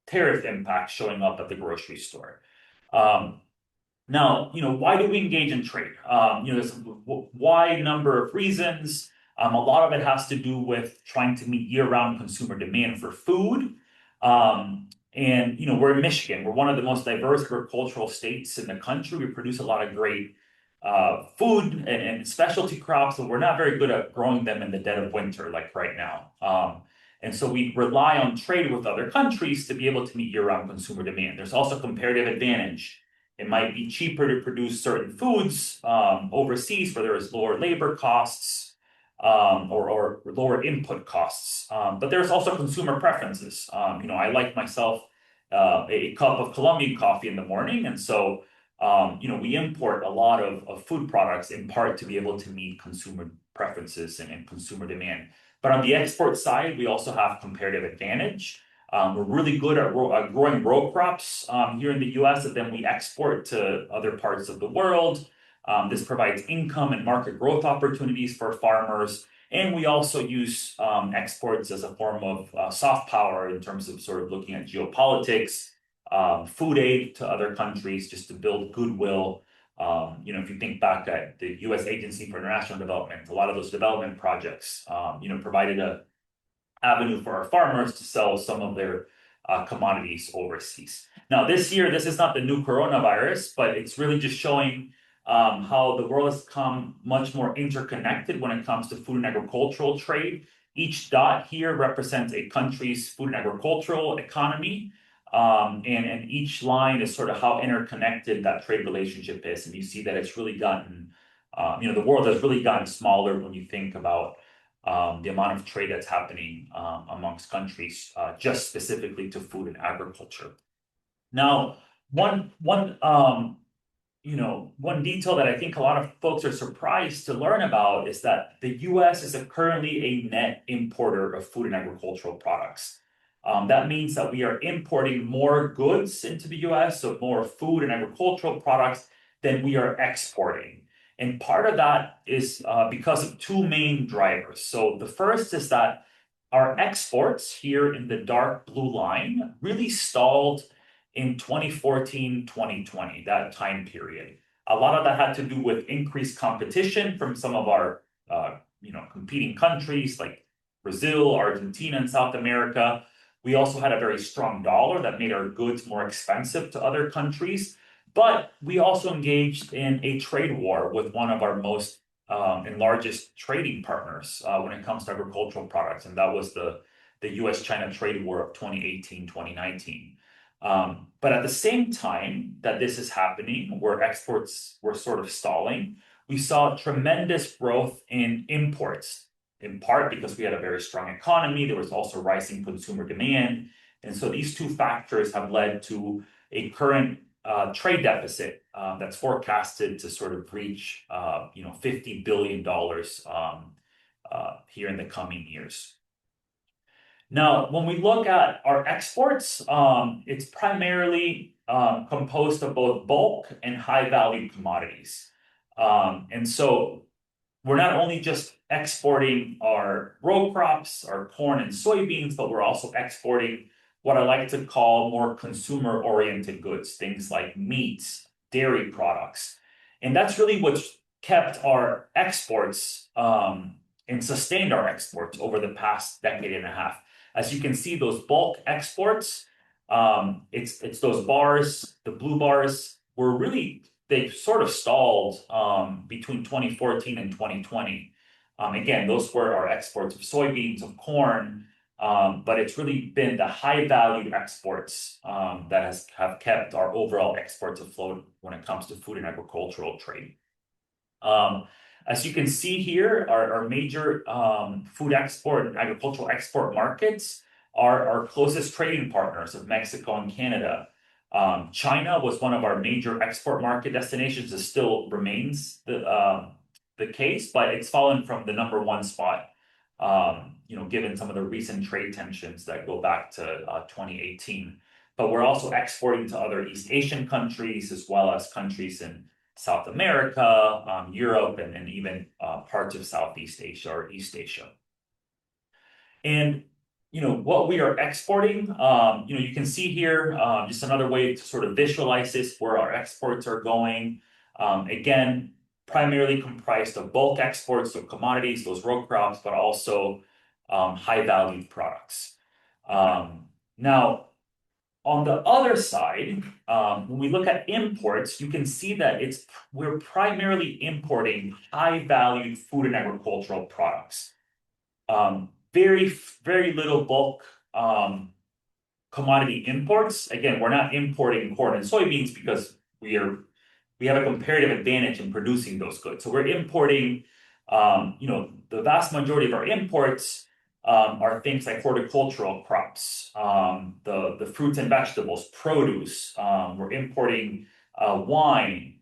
tariff impacts showing up at the grocery store. Now, why do we engage in trade? There's a wide number of reasons. A lot of it has to do with trying to meet year-round consumer demand for food. We're in Michigan. We're one of the most diverse agricultural states in the country. We produce a lot of great food and specialty crops, but we're not very good at growing them in the dead of winter, like right now. And so we rely on trade with other countries to be able to meet year-round consumer demand. There's also comparative advantage. It might be cheaper to produce certain foods overseas where there is lower labor costs or lower input costs. But there's also consumer preferences. I like myself a cup of Colombian coffee in the morning. And so, we import a lot of food products in part to be able to meet consumer preferences and consumer demand. But on the export side, we also have comparative advantage. We're really good at growing row crops here in the US that then we export to other parts of the world. This provides income and market growth opportunities for farmers. And we also use exports as a form of soft power in terms of sort of looking at geopolitics, food aid to other countries just to build goodwill. If you think back at the US Agency for International Development, a lot of those development projects, provided a avenue for our farmers to sell some of their commodities overseas. Now, this year, this is not the new coronavirus, but it's really just showing how the world has become much more interconnected when it comes to food and agricultural trade. Each dot here represents a country's food and agricultural economy. And each line is sort of how interconnected that trade relationship is. And you see that it's really gotten, the world has really gotten smaller when you think about the amount of trade that's happening amongst countries, just specifically to food and agriculture. Now, one detail that I think a lot of folks are surprised to learn about is that the U.S. is currently a net importer of food and agricultural products. That means that we are importing more goods into the U.S., so more food and agricultural products than we are exporting. And part of that is because of two main drivers. So the first is that our exports here in the dark blue line really stalled in 2014, 2020, that time period. A lot of that had to do with increased competition from some of our competing countries like Brazil, Argentina, and South America. We also had a very strong dollar that made our goods more expensive to other countries. But we also engaged in a trade war with one of our most and largest trading partners when it comes to agricultural products, and that was the US-China trade war of 2018, 2019. But at the same time that this is happening, where exports were sort of stalling, we saw tremendous growth in imports, in part because we had a very strong economy. There was also rising consumer demand. And so these two factors have led to a current trade deficit that's forecasted to sort of reach $50 billion here in the coming years. Now, when we look at our exports, it's primarily composed of both bulk and high value commodities. And so we're not only just exporting our row crops, our corn and soybeans, but we're also exporting what I like to call more consumer oriented goods, things like meats, dairy products. And that's really what's kept our exports and sustained our exports over the past decade and a half. As you can see, those bulk exports, it's those bars, the blue bars, they sort of stalled between 2014 and 2020. Again, those were our exports of soybeans, of corn, but it's really been the high value exports that have kept our overall exports afloat when it comes to food and agricultural trade. As you can see here, our major food export and agricultural export markets are our closest trading partners of Mexico and Canada. China was one of our major export market destinations. It still remains the case, but it's fallen from the number one spot, given some of the recent trade tensions that go back to 2018. But we're also exporting to other East Asian countries, as well as countries in South America, Europe, and even parts of Southeast Asia or East Asia. And what we are exporting, you can see here just another way to sort of visualize this, where our exports are going. Again, primarily comprised of bulk exports, so commodities, those row crops, but also high value products. Now, on the other side, when we look at imports, you can see that we're primarily importing high-valued food and agricultural products. Very, very little bulk commodity imports. Again, we're not importing corn and soybeans because we have a comparative advantage in producing those goods. So we're importing, the vast majority of our imports are things like horticultural crops, the fruits and vegetables, produce. We're importing wine,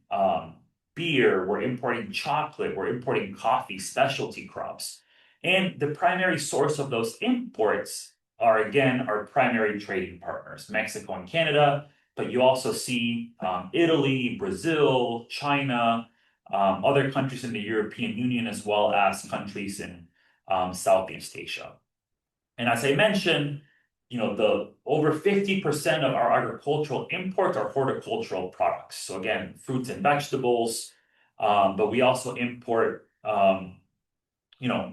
beer, we're importing chocolate, we're importing coffee, specialty crops. And the primary source of those imports are, again, our primary trading partners, Mexico and Canada, but you also see Italy, Brazil, China, other countries in the European Union, as well as countries in Southeast Asia. And as I mentioned, the over 50% of our agricultural imports are horticultural products. So again, fruits and vegetables, but we also import,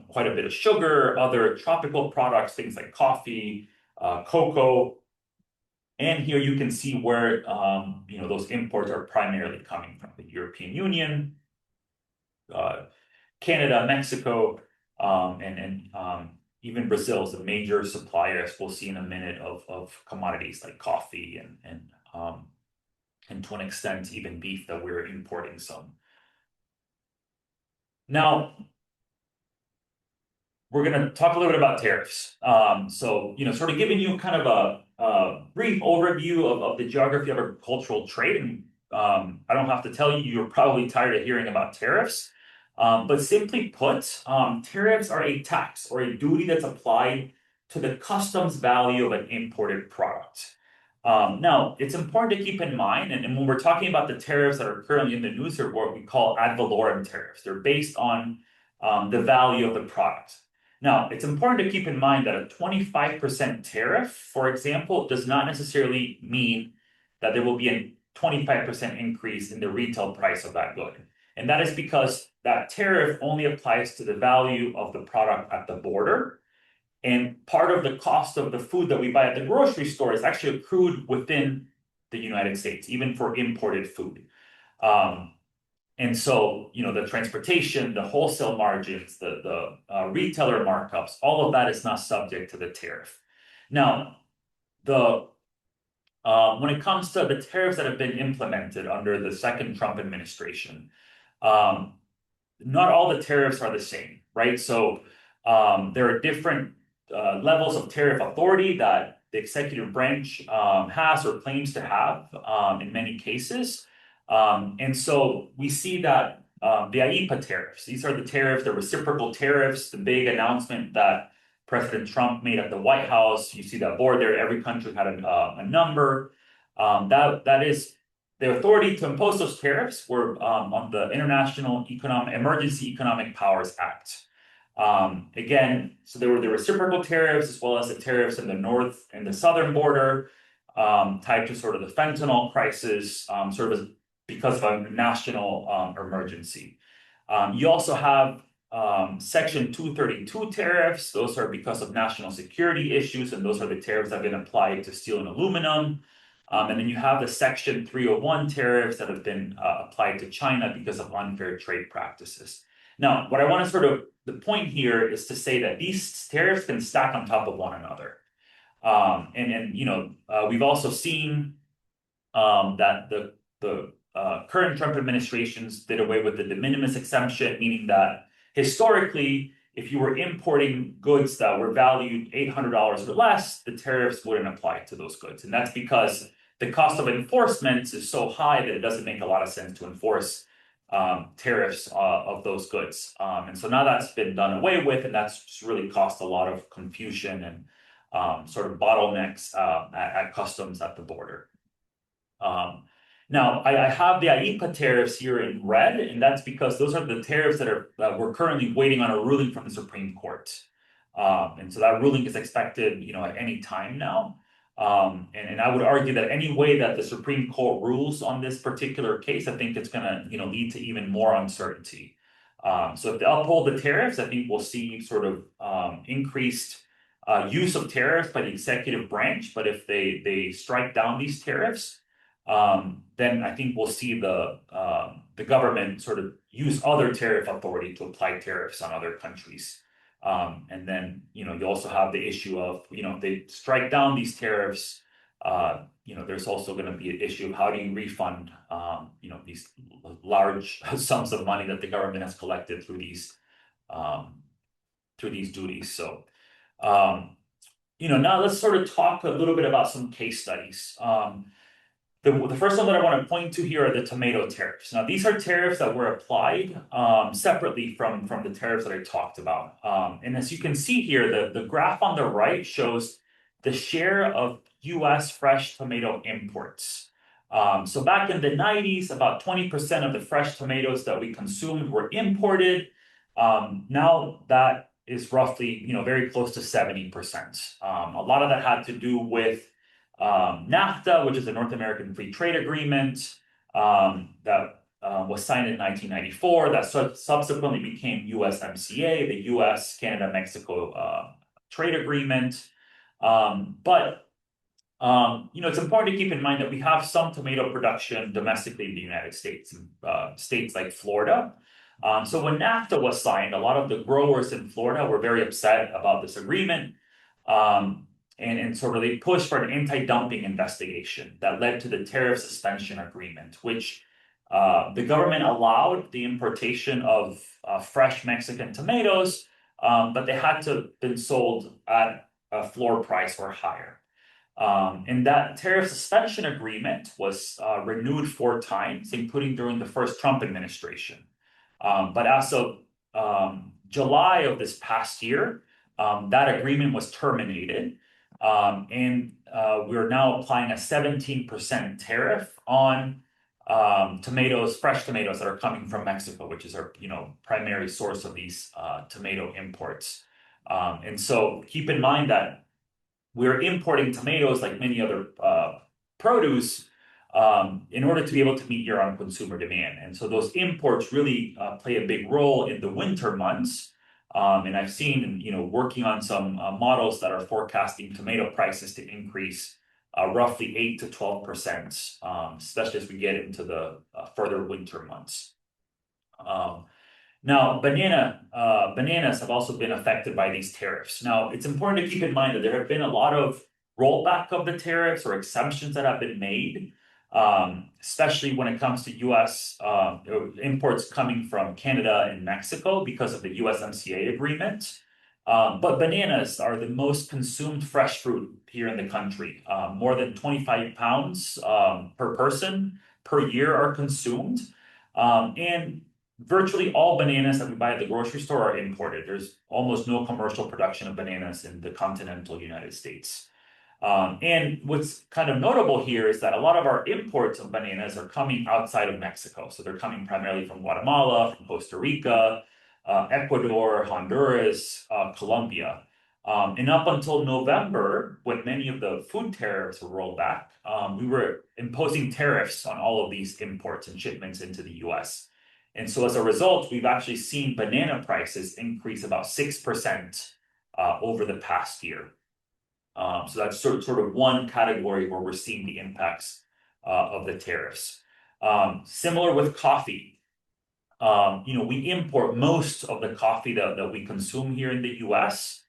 quite a bit of sugar, other tropical products, things like coffee, cocoa. And here you can see where, those imports are primarily coming from: the European Union, Canada, Mexico, and even Brazil is a major supplier, as we'll see in a minute, of commodities like coffee and to an extent, even beef that we're importing some. Now, we're going to talk a little bit about tariffs. So, sort of giving you kind of a brief overview of the geography of agricultural trade. And I don't have to tell you, you're probably tired of hearing about tariffs. But simply put, tariffs are a tax or a duty that's applied to the customs value of an imported product. Now, it's important to keep in mind, and when we're talking about the tariffs that are currently in the news, are what we call ad valorem tariffs. They're based on the value of the product. Now, it's important to keep in mind that a 25% tariff, for example, does not necessarily mean that there will be a 25% increase in the retail price of that good. And that is because that tariff only applies to the value of the product at the border. And part of the cost of the food that we buy at the grocery store is actually accrued within the United States, even for imported food. And so, the transportation, the wholesale margins, the retailer markups, all of that is not subject to the tariff. Now, when it comes to the tariffs that have been implemented under the second Trump administration, not all the tariffs are the same, right? So there are different levels of tariff authority that the executive branch has or claims to have in many cases. And so we see that the IEEPA tariffs, these are the tariffs, the reciprocal tariffs, the big announcement that President Trump made at the White House. You see that board there, every country had a number. That is the authority to impose those tariffs were on the International Emergency Economic Powers Act. Again, so there were the reciprocal tariffs as well as the tariffs in the north and the southern border, tied to sort of the fentanyl crisis, sort of because of a national emergency. You also have Section 232 tariffs. Those are because of national security issues, and those are the tariffs that have been applied to steel and aluminum. And then you have the Section 301 tariffs that have been applied to China because of unfair trade practices. Now, what I want to the point here is to say that these tariffs can stack on top of one another. We've also seen that the current Trump administrations did away with the de minimis exemption, meaning that historically, if you were importing goods that were valued $800 or less, the tariffs wouldn't apply to those goods. And that's because the cost of enforcement is so high that it doesn't make a lot of sense to enforce tariffs of those goods. And so now that's been done away with, and that's just really caused a lot of confusion and sort of bottlenecks at customs at the border. Now, I have the IEEPA tariffs here in red, and that's because those are the tariffs that we're currently waiting on a ruling from the Supreme Court. And so that ruling is expected, at any time now. And I would argue that any way that the Supreme Court rules on this particular case, I think it's going to, lead to even more uncertainty. So if they uphold the tariffs, I think we'll see sort of increased use of tariffs by the executive branch. But if they strike down these tariffs, then I think we'll see the government sort of use other tariff authority to apply tariffs on other countries. And then, you also have the issue of, if they strike down these tariffs, there's also going to be an issue of how do you refund, these large sums of money that the government has collected through these duties. So, now let's sort of talk a little bit about some case studies. The first one that I want to point to here are the tomato tariffs. Now, these are tariffs that were applied separately from the tariffs that I talked about. And as you can see here, the graph on the right shows the share of US fresh tomato imports. So back in the 90s, about 20% of the fresh tomatoes that we consumed were imported. Now that is roughly, very close to 70%. A lot of that had to do with NAFTA, which is the North American Free Trade Agreement that was signed in 1994, that subsequently became USMCA, the US, Canada, Mexico trade agreement. But it's important to keep in mind that we have some tomato production domestically in the United States, states like Florida. So when NAFTA was signed, a lot of the growers in Florida were very upset about this agreement. And sort of they pushed for an anti-dumping investigation that led to the tariff suspension agreement, which the government allowed the importation of fresh Mexican tomatoes, but they had to have been sold at a floor price or higher. And that tariff suspension agreement was renewed 4 times, including during the first Trump administration. But as of July of this past year, that agreement was terminated. And we're now applying a 17% tariff on fresh tomatoes that are coming from Mexico, which is our primary source of these tomato imports. And so keep in mind that we're importing tomatoes like many other produce in order to be able to meet year-round consumer demand. And so those imports really play a big role in the winter months. And I've seen, working on some models that are forecasting tomato prices to increase roughly 8 to 12%, especially as we get into the further winter months. Now, bananas have also been affected by these tariffs. Now, it's important to keep in mind that there have been a lot of rollback of the tariffs or exemptions that have been made, especially when it comes to U.S. Imports coming from Canada and Mexico because of the USMCA agreement. But bananas are the most consumed fresh fruit here in the country. More than 25 pounds per person per year are consumed. And virtually all bananas that we buy at the grocery store are imported. There's almost no commercial production of bananas in the continental United States. And what's kind of notable here is that a lot of our imports of bananas are coming outside of Mexico. So they're coming primarily from Guatemala, from Costa Rica, Ecuador, Honduras, Colombia. And up until November, when many of the food tariffs were rolled back, we were imposing tariffs on all of these imports and shipments into the US. And so as a result, we've actually seen banana prices increase about 6% over the past year. So that's sort of one category where we're seeing the impacts of the tariffs. Similar with coffee. We import most of the coffee that we consume here in the US.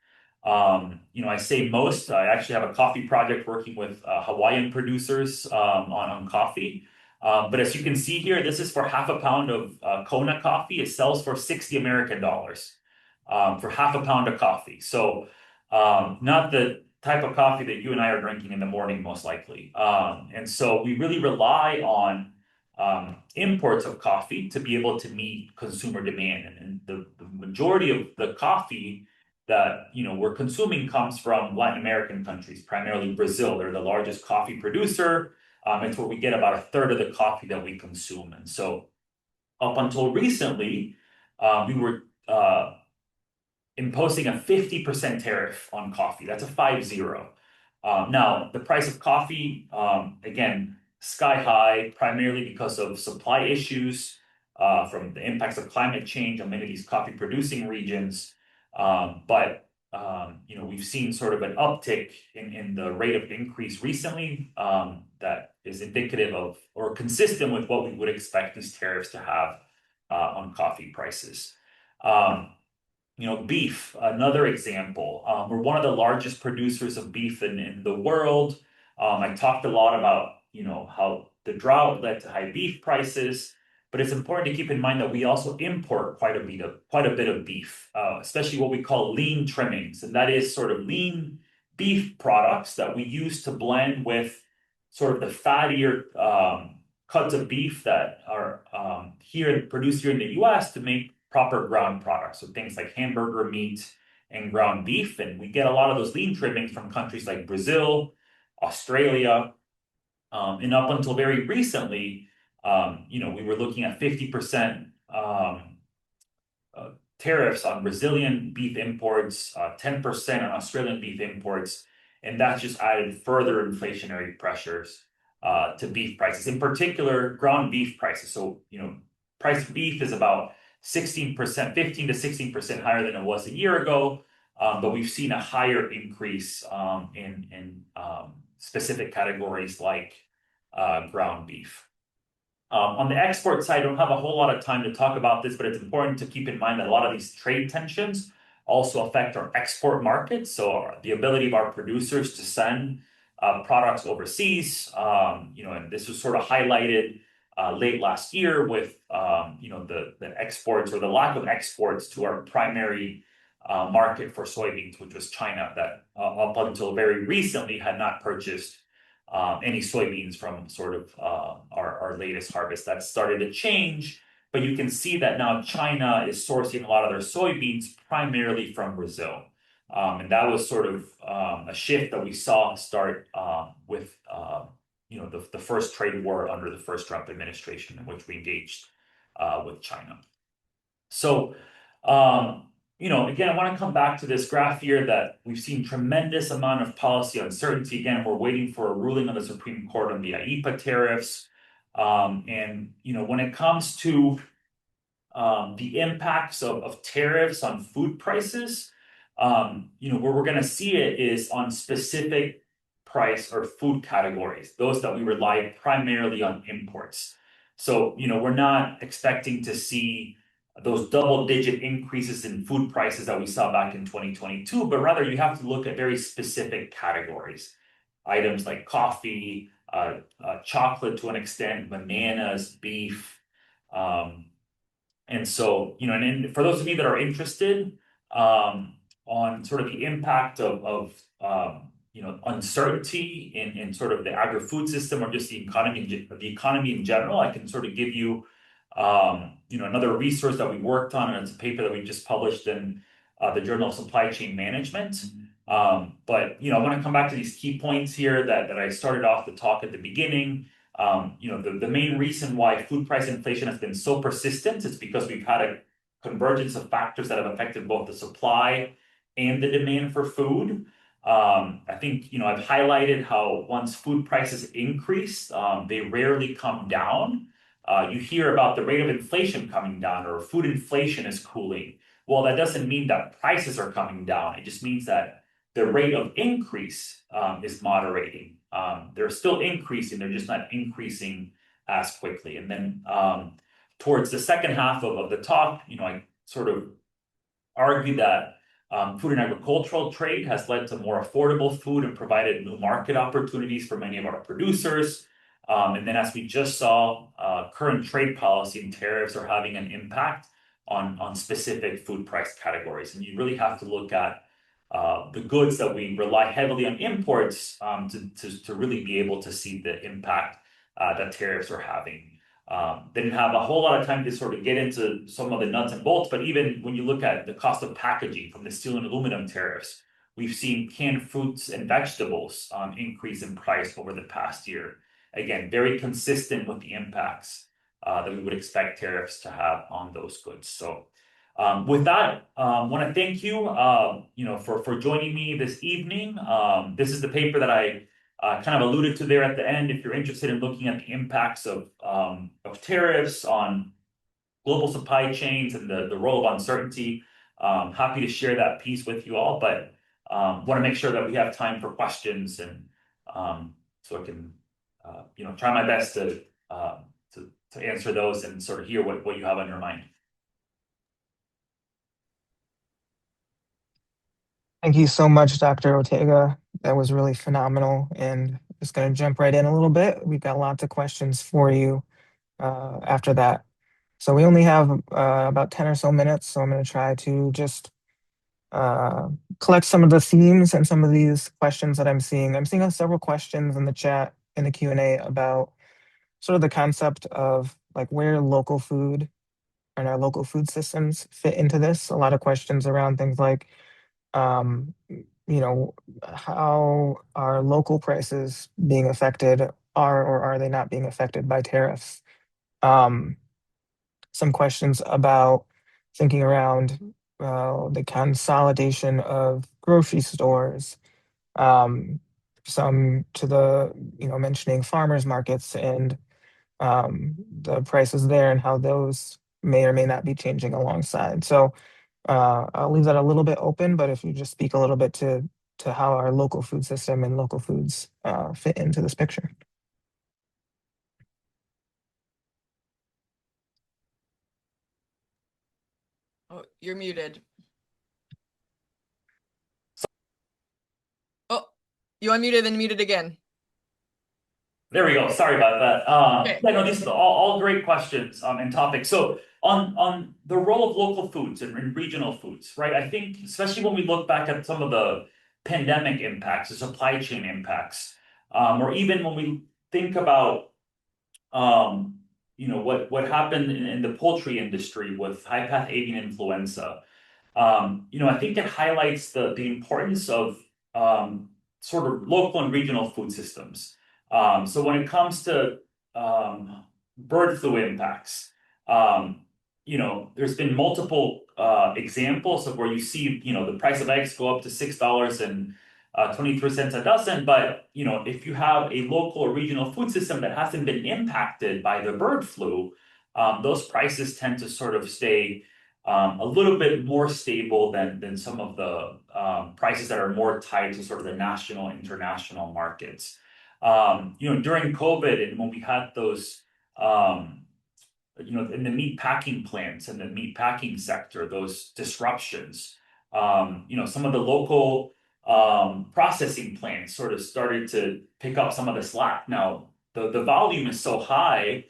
I say most. I actually have a coffee project working with Hawaiian producers on coffee. But as you can see here, this is for half a pound of Kona coffee. It sells for 60 American dollars for half a pound of coffee. So not the type of coffee that you and I are drinking in the morning, most likely. And so we really rely on imports of coffee to be able to meet consumer demand. And the majority of the coffee that we're consuming comes from Latin American countries, primarily Brazil. They're the largest coffee producer. It's where we get about a third of the coffee that we consume. And so up until recently, we were imposing a 50% tariff on coffee. That's a 50. Now, the price of coffee, again, sky high, primarily because of supply issues from the impacts of climate change on many of these coffee producing regions. But we've seen sort of an uptick in the rate of increase recently that is indicative of or consistent with what we would expect these tariffs to have on coffee prices. Beef, another example. We're one of the largest producers of beef in the world. I talked a lot about, how the drought led to high beef prices, but it's important to keep in mind that we also import quite a bit of beef, especially what we call lean trimmings. And that is sort of lean beef products that we use to blend with sort of the fattier cuts of beef that are produced here in the US to make proper ground products. So things like hamburger meat and ground beef. And we get a lot of those lean trimmings from countries like Brazil, Australia. And up until very recently, we were looking at 50% tariffs on Brazilian beef imports, 10% on Australian beef imports. And that's just added further inflationary pressures to beef prices, in particular, ground beef prices. So, price of beef is about 15 to 16% higher than it was a year ago. But we've seen a higher increase in specific categories like ground beef. On the export side, I don't have a whole lot of time to talk about this, but it's important to keep in mind that a lot of these trade tensions also affect our export markets. So the ability of our producers to send products overseas, and this was sort of highlighted late last year with, the exports or the lack of exports to our primary market for soybeans, which was China, that up until very recently had not purchased any soybeans from sort of our latest harvest. That started to change, but you can see that now China is sourcing a lot of their soybeans primarily from Brazil. And that was sort of a shift that we saw start with the first trade war under the first Trump administration, in which we engaged with China. So again, I want to come back to this graph here that we've seen tremendous amount of policy uncertainty. Again, we're waiting for a ruling on the Supreme Court on the IEEPA tariffs. And, when it comes to the impacts of tariffs on food prices, where we're going to see it is on specific price or food categories, those that we rely primarily on imports. So, we're not expecting to see those double-digit increases in food prices that we saw back in 2022, but rather you have to look at very specific categories, items like coffee, chocolate to an extent, bananas, beef. And so, and for those of you that are interested on sort of the impact of uncertainty in sort of the agri-food system or just the economy in general, I can sort of give you, another resource that we worked on, and it's a paper that we just published in the Journal of Supply Chain Management. But I want to come back to these key points here that I started off the talk at the beginning. The main reason why food price inflation has been so persistent is because we've had a convergence of factors that have affected both the supply and the demand for food. I think, I've highlighted how once food prices increase, they rarely come down. You hear about the rate of inflation coming down or food inflation is cooling. Well, that doesn't mean that prices are coming down. It just means that the rate of increase is moderating. They're still increasing, they're just not increasing as quickly. And then towards the second half of the talk, I sort of argue that food and agricultural trade has led to more affordable food and provided new market opportunities for many of our producers. And then as we just saw, current trade policy and tariffs are having an impact on specific food price categories. And you really have to look at the goods that we rely heavily on imports to really be able to see the impact that tariffs are having. Didn't have a whole lot of time to sort of get into some of the nuts and bolts, but even when you look at the cost of packaging from the steel and aluminum tariffs, we've seen canned fruits and vegetables increase in price over the past year. Again, very consistent with the impacts that we would expect tariffs to have on those goods. So with that, I want to thank you, for joining me this evening. This is the paper that I kind of alluded to there at the end. If you're interested in looking at the impacts of tariffs on global supply chains and the role of uncertainty, happy to share that piece with you all. But want to make sure that we have time for questions, and so I can try my best to answer those and sort of hear what you have on your mind. Thank you so much, Dr. Ortega. That was really phenomenal. And just going to jump right in a little bit. We've got lots of questions for you after that. So we only have about 10 or so minutes. So I'm going to try to just collect some of the themes and some of these questions that I'm seeing. I'm seeing several questions in the chat, in the Q&A, about sort of the concept of like where local food and our local food systems fit into this. A lot of questions around things like, how are local prices being affected, or are they not being affected by tariffs? Some questions about thinking around the consolidation of grocery stores, some to the, mentioning farmers markets and the prices there and how those may or may not be changing alongside. So I'll leave that a little bit open, but if you just speak a little bit to how our local food system and local foods fit into this picture. Oh, you're muted. Oh, you unmuted and muted again. There we go. Sorry about that. Okay. Yeah, no, these are all great questions and topics. So on the role of local foods and regional foods, right? I think especially when we look back at some of the pandemic impacts, the supply chain impacts, or even when we think about what happened in the poultry industry with high path avian influenza. I think it highlights the importance of sort of local and regional food systems. So when it comes to bird flu impacts, there's been multiple examples of where you see, the price of eggs go up to $6.23 a dozen. But, if you have a local or regional food system that hasn't been impacted by the bird flu, those prices tend to sort of stay a little bit more stable than some of the prices that are more tied to sort of the national, international markets. During COVID and when we had those, in the meat packing plants and the meat packing sector, those disruptions, some of the local processing plants sort of started to pick up some of the slack. Now, the volume is so high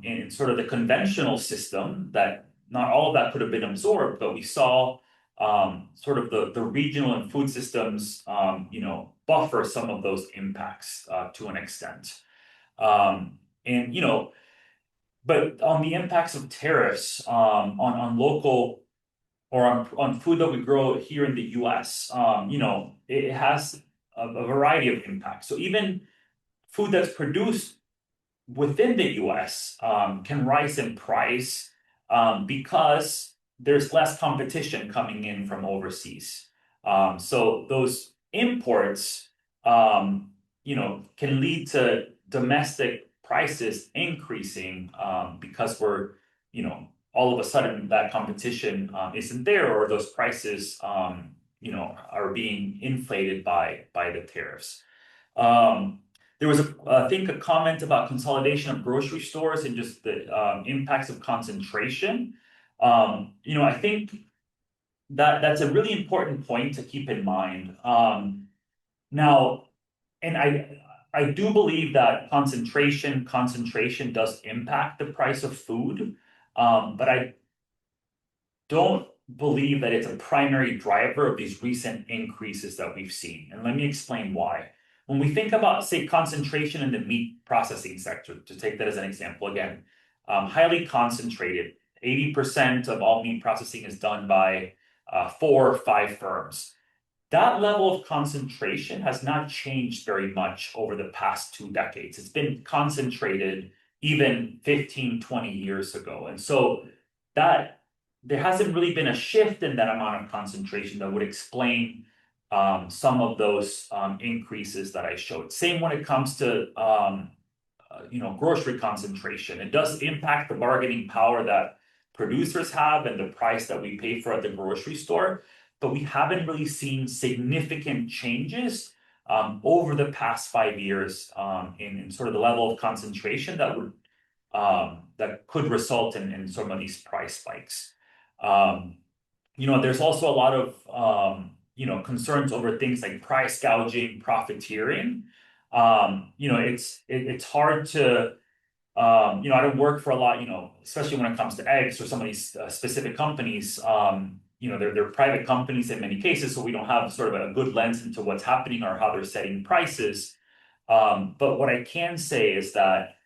in sort of the conventional system that not all of that could have been absorbed, but we saw sort of the regional and food systems, buffer some of those impacts to an extent. And, but on the impacts of tariffs on local or on food that we grow here in the US, it has a variety of impacts. So even food that's produced within the US can rise in price because there's less competition coming in from overseas. So those imports, can lead to domestic prices increasing because we're, all of a sudden that competition isn't there, or those prices, are being inflated by the tariffs. There was, I think, a comment about consolidation of grocery stores and just the impacts of concentration. I think that's a really important point to keep in mind. Now, and I do believe that concentration does impact the price of food, but I don't believe that it's a primary driver of these recent increases that we've seen. And let me explain why. When we think about, say, concentration in the meat processing sector, to take that as an example, again, highly concentrated, 80% of all meat processing is done by 4 or 5 firms. That level of concentration has not changed very much over the past 2 decades. It's been concentrated even 15, 20 years ago. And so that there hasn't really been a shift in that amount of concentration that would explain some of those increases that I showed. Same when it comes to grocery concentration. It does impact the bargaining power that producers have and the price that we pay for at the grocery store, but we haven't really seen significant changes over the past 5 years in sort of the level of concentration that could result in some of these price spikes. There's also a lot of concerns over things like price gouging, profiteering. It's hard to I don't work for a lot, especially when it comes to eggs or some of these specific companies. They're private companies in many cases, so we don't have sort of a good lens into what's happening or how they're setting prices. But what I can say is that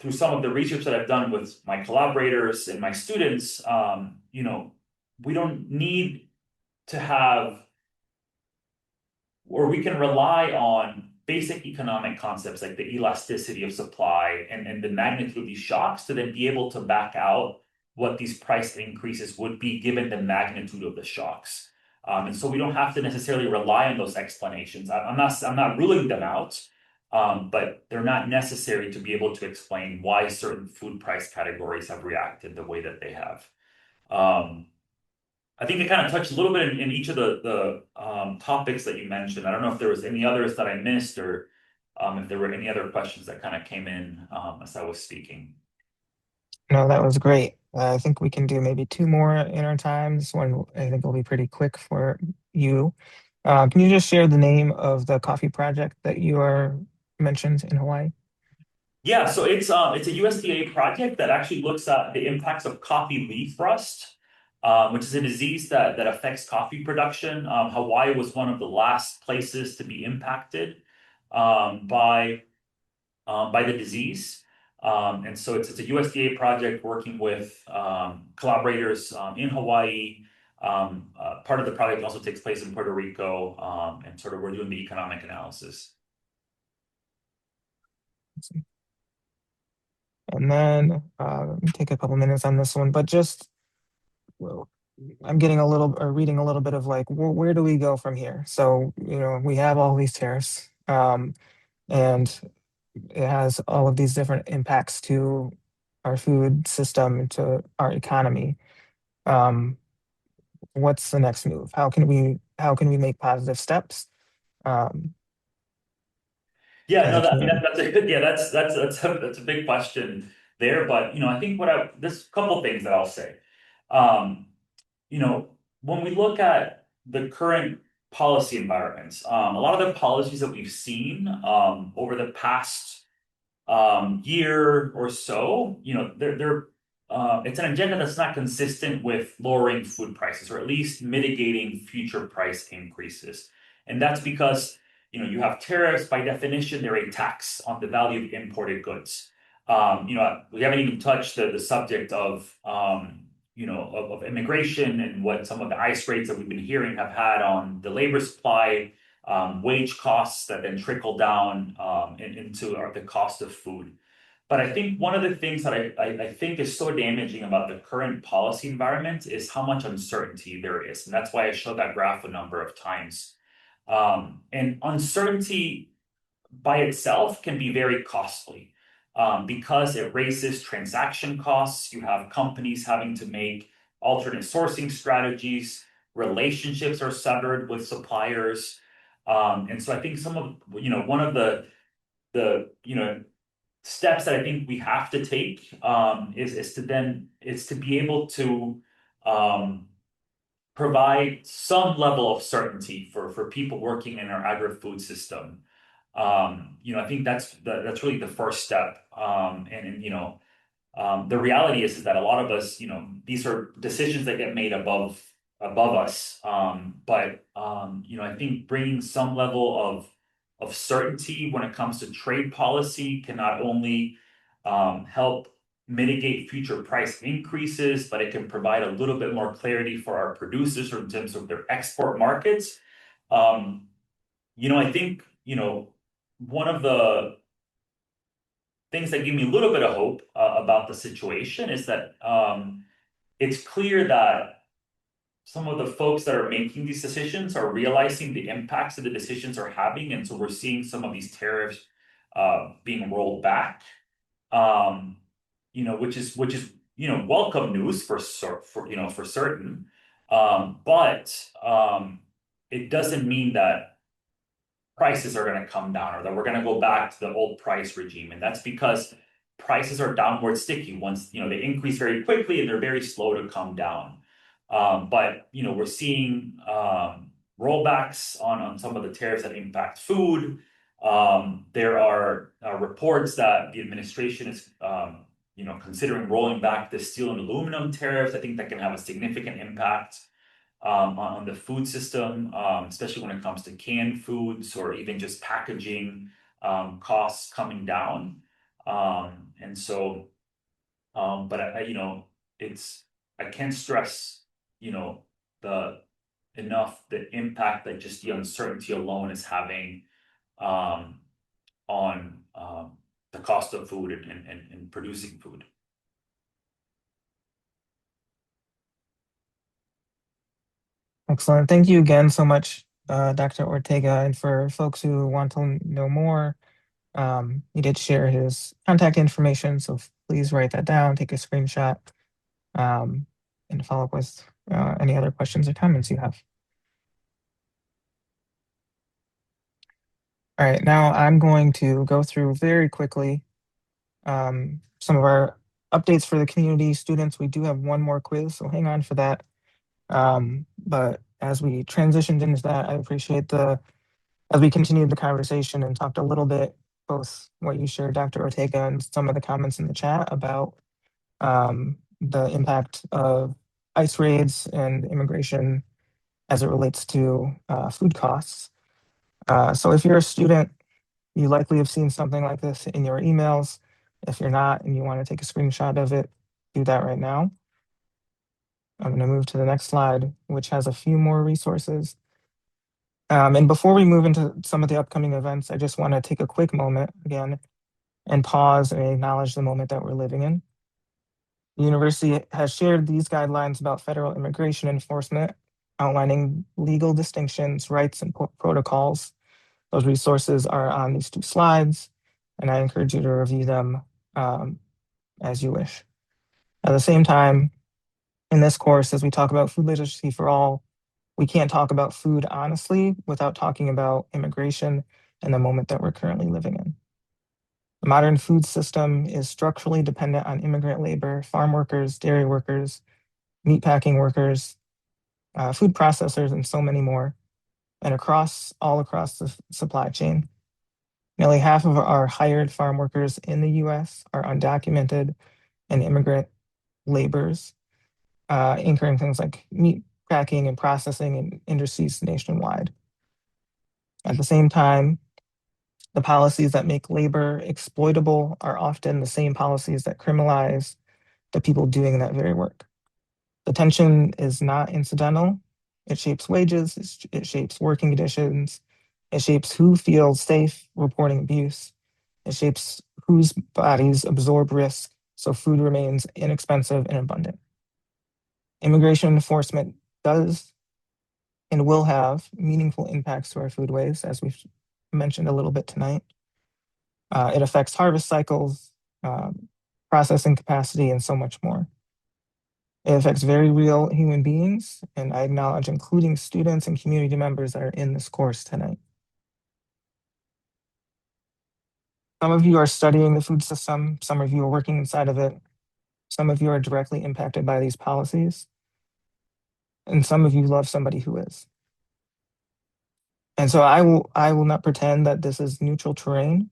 through some of the research that I've done with my collaborators and my students, we don't need to have, or we can rely on basic economic concepts like the elasticity of supply and the magnitude of these shocks to then be able to back out what these price increases would be given the magnitude of the shocks. And so we don't have to necessarily rely on those explanations. I'm not ruling them out, but they're not necessary to be able to explain why certain food price categories have reacted the way that they have. I think I kind of touched a little bit in each of the topics that you mentioned. I don't know if there was any others that I missed or if there were any other questions that kind of came in as I was speaking. No, that was great. I think we can do maybe 2 more in our time. This one I think will be pretty quick for you. Can you just share the name of the coffee project that you are mentioned in Hawaii? Yeah, so it's a USDA project that actually looks at the impacts of coffee leaf rust, which is a disease that affects coffee production. Hawaii was one of the last places to be impacted by the disease. And so it's a USDA project working with collaborators in Hawaii. Part of the project also takes place in Puerto Rico, and sort of we're doing the economic analysis. And then let me take a couple minutes on this one, but just well, I'm getting a little or reading a little bit of like, where do we go from here? So, we have all these tariffs, and it has all of these different impacts to our food system, to our economy. Um, what's the next move? How can we make positive steps? Um, Yeah, as a no, I mean community. that's a good, yeah, that's a big question there. But I think there's a couple things that I'll say. Um, when we look at the current policy environments, a lot of the policies that we've seen over the past year or so, they're it's an agenda that's not consistent with lowering food prices or at least mitigating future price increases. And that's because, you have tariffs. By definition, they're a tax on the value of imported goods. We haven't even touched the subject of immigration and what some of the ICE rates that we've been hearing have had on the labor supply, wage costs that then trickle down into the cost of food. But I think one of the things that I think is so damaging about the current policy environment is how much uncertainty there is. And that's why I showed that graph a number of times. And uncertainty by itself can be very costly because it raises transaction costs. You have companies having to make alternate sourcing strategies, relationships are severed with suppliers. And so I think one of the steps that I think we have to take is to be able to um, provide some level of certainty for people working in our agri-food system. I think that's really the first step. The reality is that a lot of us, these are decisions that get made above us. But I think bringing some level of certainty when it comes to trade policy can not only help mitigate future price increases, but it can provide a little bit more clarity for our producers in terms of their export markets. Um, I think, one of the things that give me a little bit of hope about the situation is that it's clear that some of the folks that are making these decisions are realizing the impacts that the decisions are having. And so we're seeing some of these tariffs being rolled back, um, which is welcome news for certain. But it doesn't mean that prices are going to come down or that we're going to go back to the old price regime. And that's because prices are downward sticky. Once, they increase very quickly and they're very slow to come down. But we're seeing rollbacks on some of the tariffs that impact food. There are reports that the administration is considering rolling back the steel and aluminum tariffs. I think that can have a significant impact on the food system, especially when it comes to canned foods or even just packaging costs coming down. And so, but I can't stress, the the impact that just the uncertainty alone is having on the cost of food and producing food. Excellent. Thank you again so much, Dr. Ortega. And for folks who want to know more, he did share his contact information, so please write that down, take a screenshot, and follow up with any other questions or comments you have. All right, now I'm going to go through very quickly some of our updates for the community students. We do have one more quiz, so hang on for that. But as we transitioned into that, I appreciate as we continued the conversation and talked a little bit, both what you shared, Dr. Ortega, and some of the comments in the chat about the impact of ICE raids and immigration as it relates to food costs. So if you're a student, you likely have seen something like this in your emails. If you're not and you want to take a screenshot of it, do that right now. I'm going to move to the next slide, which has a few more resources. And before we move into some of the upcoming events, I just want to take a quick moment again and pause and acknowledge the moment that we're living in. The university has shared these guidelines about federal immigration enforcement, outlining legal distinctions, rights, and protocols. Those resources are on these two slides, and I encourage you to review them as you wish. At the same time, in this course, as we talk about food literacy for all, we can't talk about food honestly without talking about immigration and the moment that we're currently living in. The modern food system is structurally dependent on immigrant labor, farm workers, dairy workers, meatpacking workers, food processors, and so many more, and all across the supply chain. Nearly half of our hired farm workers in the US are undocumented and immigrant laborers, incurring things like meat packing and processing in industries nationwide. At the same time, the policies that make labor exploitable are often the same policies that criminalize the people doing that very work. The tension is not incidental. It shapes wages, it shapes working conditions, it shapes who feels safe reporting abuse, it shapes whose bodies absorb risk so food remains inexpensive and abundant. Immigration enforcement does and will have meaningful impacts to our foodways, as we've mentioned a little bit tonight. It affects harvest cycles, processing capacity, and so much more. It affects very real human beings, and I acknowledge including students and community members that are in this course tonight. Some of you are studying the food system, some of you are working inside of it, some of you are directly impacted by these policies, and some of you love somebody who is. And so I will not pretend that this is neutral terrain.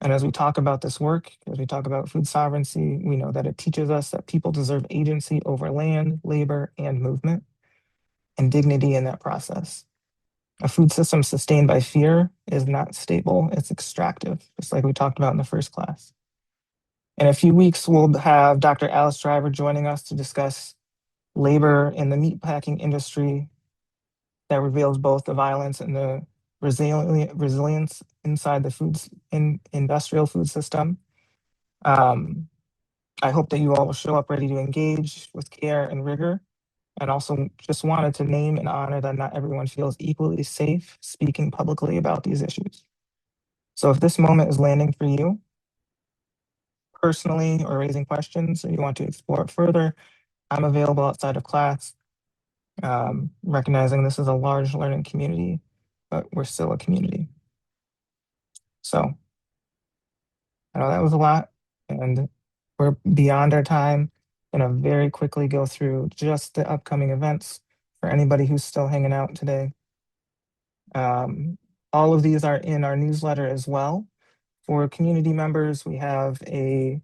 And as we talk about this work, as we talk about food sovereignty, we know that it teaches us that people deserve agency over land, labor, and movement, and dignity in that process. A food system sustained by fear is not stable, it's extractive, just like we talked about in the first class. In a few weeks, we'll have Dr. Alice Driver joining us to discuss labor in the meatpacking industry that reveals both the violence and the resilience inside the industrial food system. I hope that you all will show up ready to engage with care and rigor. And also just wanted to name and honor that not everyone feels equally safe speaking publicly about these issues. So if this moment is landing for you personally or raising questions or you want to explore it further, I'm available outside of class, recognizing this is a large learning community, but we're still a community. So I know that was a lot and we're beyond our time. Gonna very quickly go through just the upcoming events for anybody who's still hanging out today. All of these are in our newsletter as well. For community members, we have at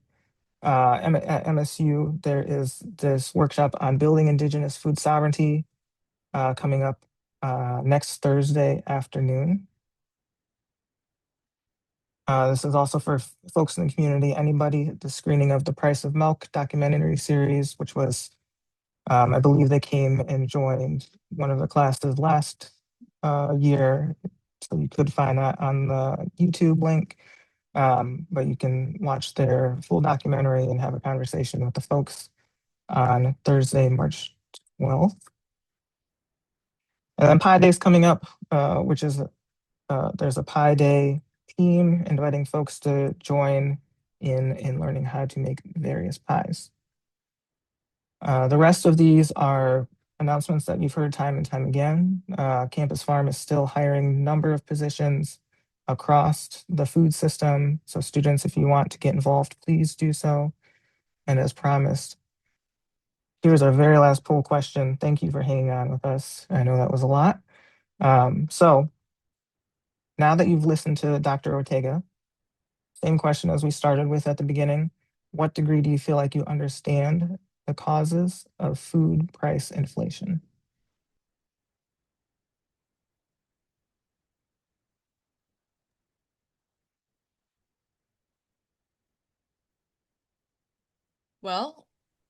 MSU, there is this workshop on building Indigenous food sovereignty coming up next Thursday afternoon. This is also for folks in the community, anybody, the screening of the Price of Milk documentary series, which was, I believe they came and joined one of the classes last year. So you could find that on the YouTube link, but you can watch their full documentary and have a conversation with the folks on Thursday, March 12th. And then Pi Day is coming up, which is there's a Pi Day team inviting folks to join in learning how to make various pies. The rest of these are announcements that you've heard time and time again. Campus Farm is still hiring a number of positions across the food system. So students, if you want to get involved, please do so. And as promised, here's our very last poll question. Thank you for hanging on with us. I know that was a lot. So now that you've listened to Dr. Ortega, same question as we started with at the beginning. What degree do you feel like you understand the causes of food price inflation? Well,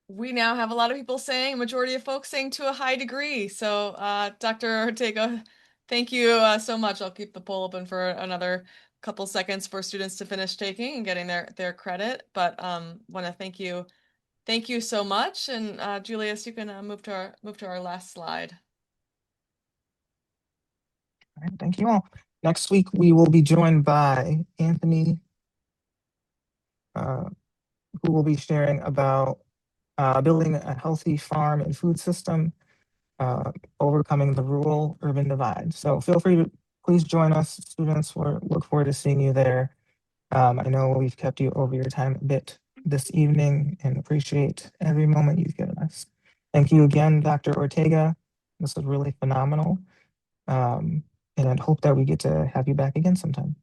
we now have a lot of people saying, majority of folks saying to a high degree. So, Dr. Ortega, thank you so much. I'll keep the poll open for another couple seconds for students to finish taking and getting their credit. But want to thank you Thank you so much. And Julius, you can move to our last slide. All right, thank you all. Next week, we will be joined by Anthony, who will be sharing about building a healthy farm and food system, overcoming the rural-urban divide. So feel free to please join us, students. We look forward to seeing you there. I know we've kept you over your time a bit this evening and appreciate every moment you've given us. Thank you again, Dr. Ortega. This was really phenomenal. And I hope that we get to have you back again sometime.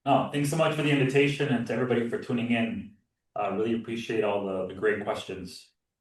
No, thanks so much for the invitation and to everybody for tuning in. Really appreciate all the great questions.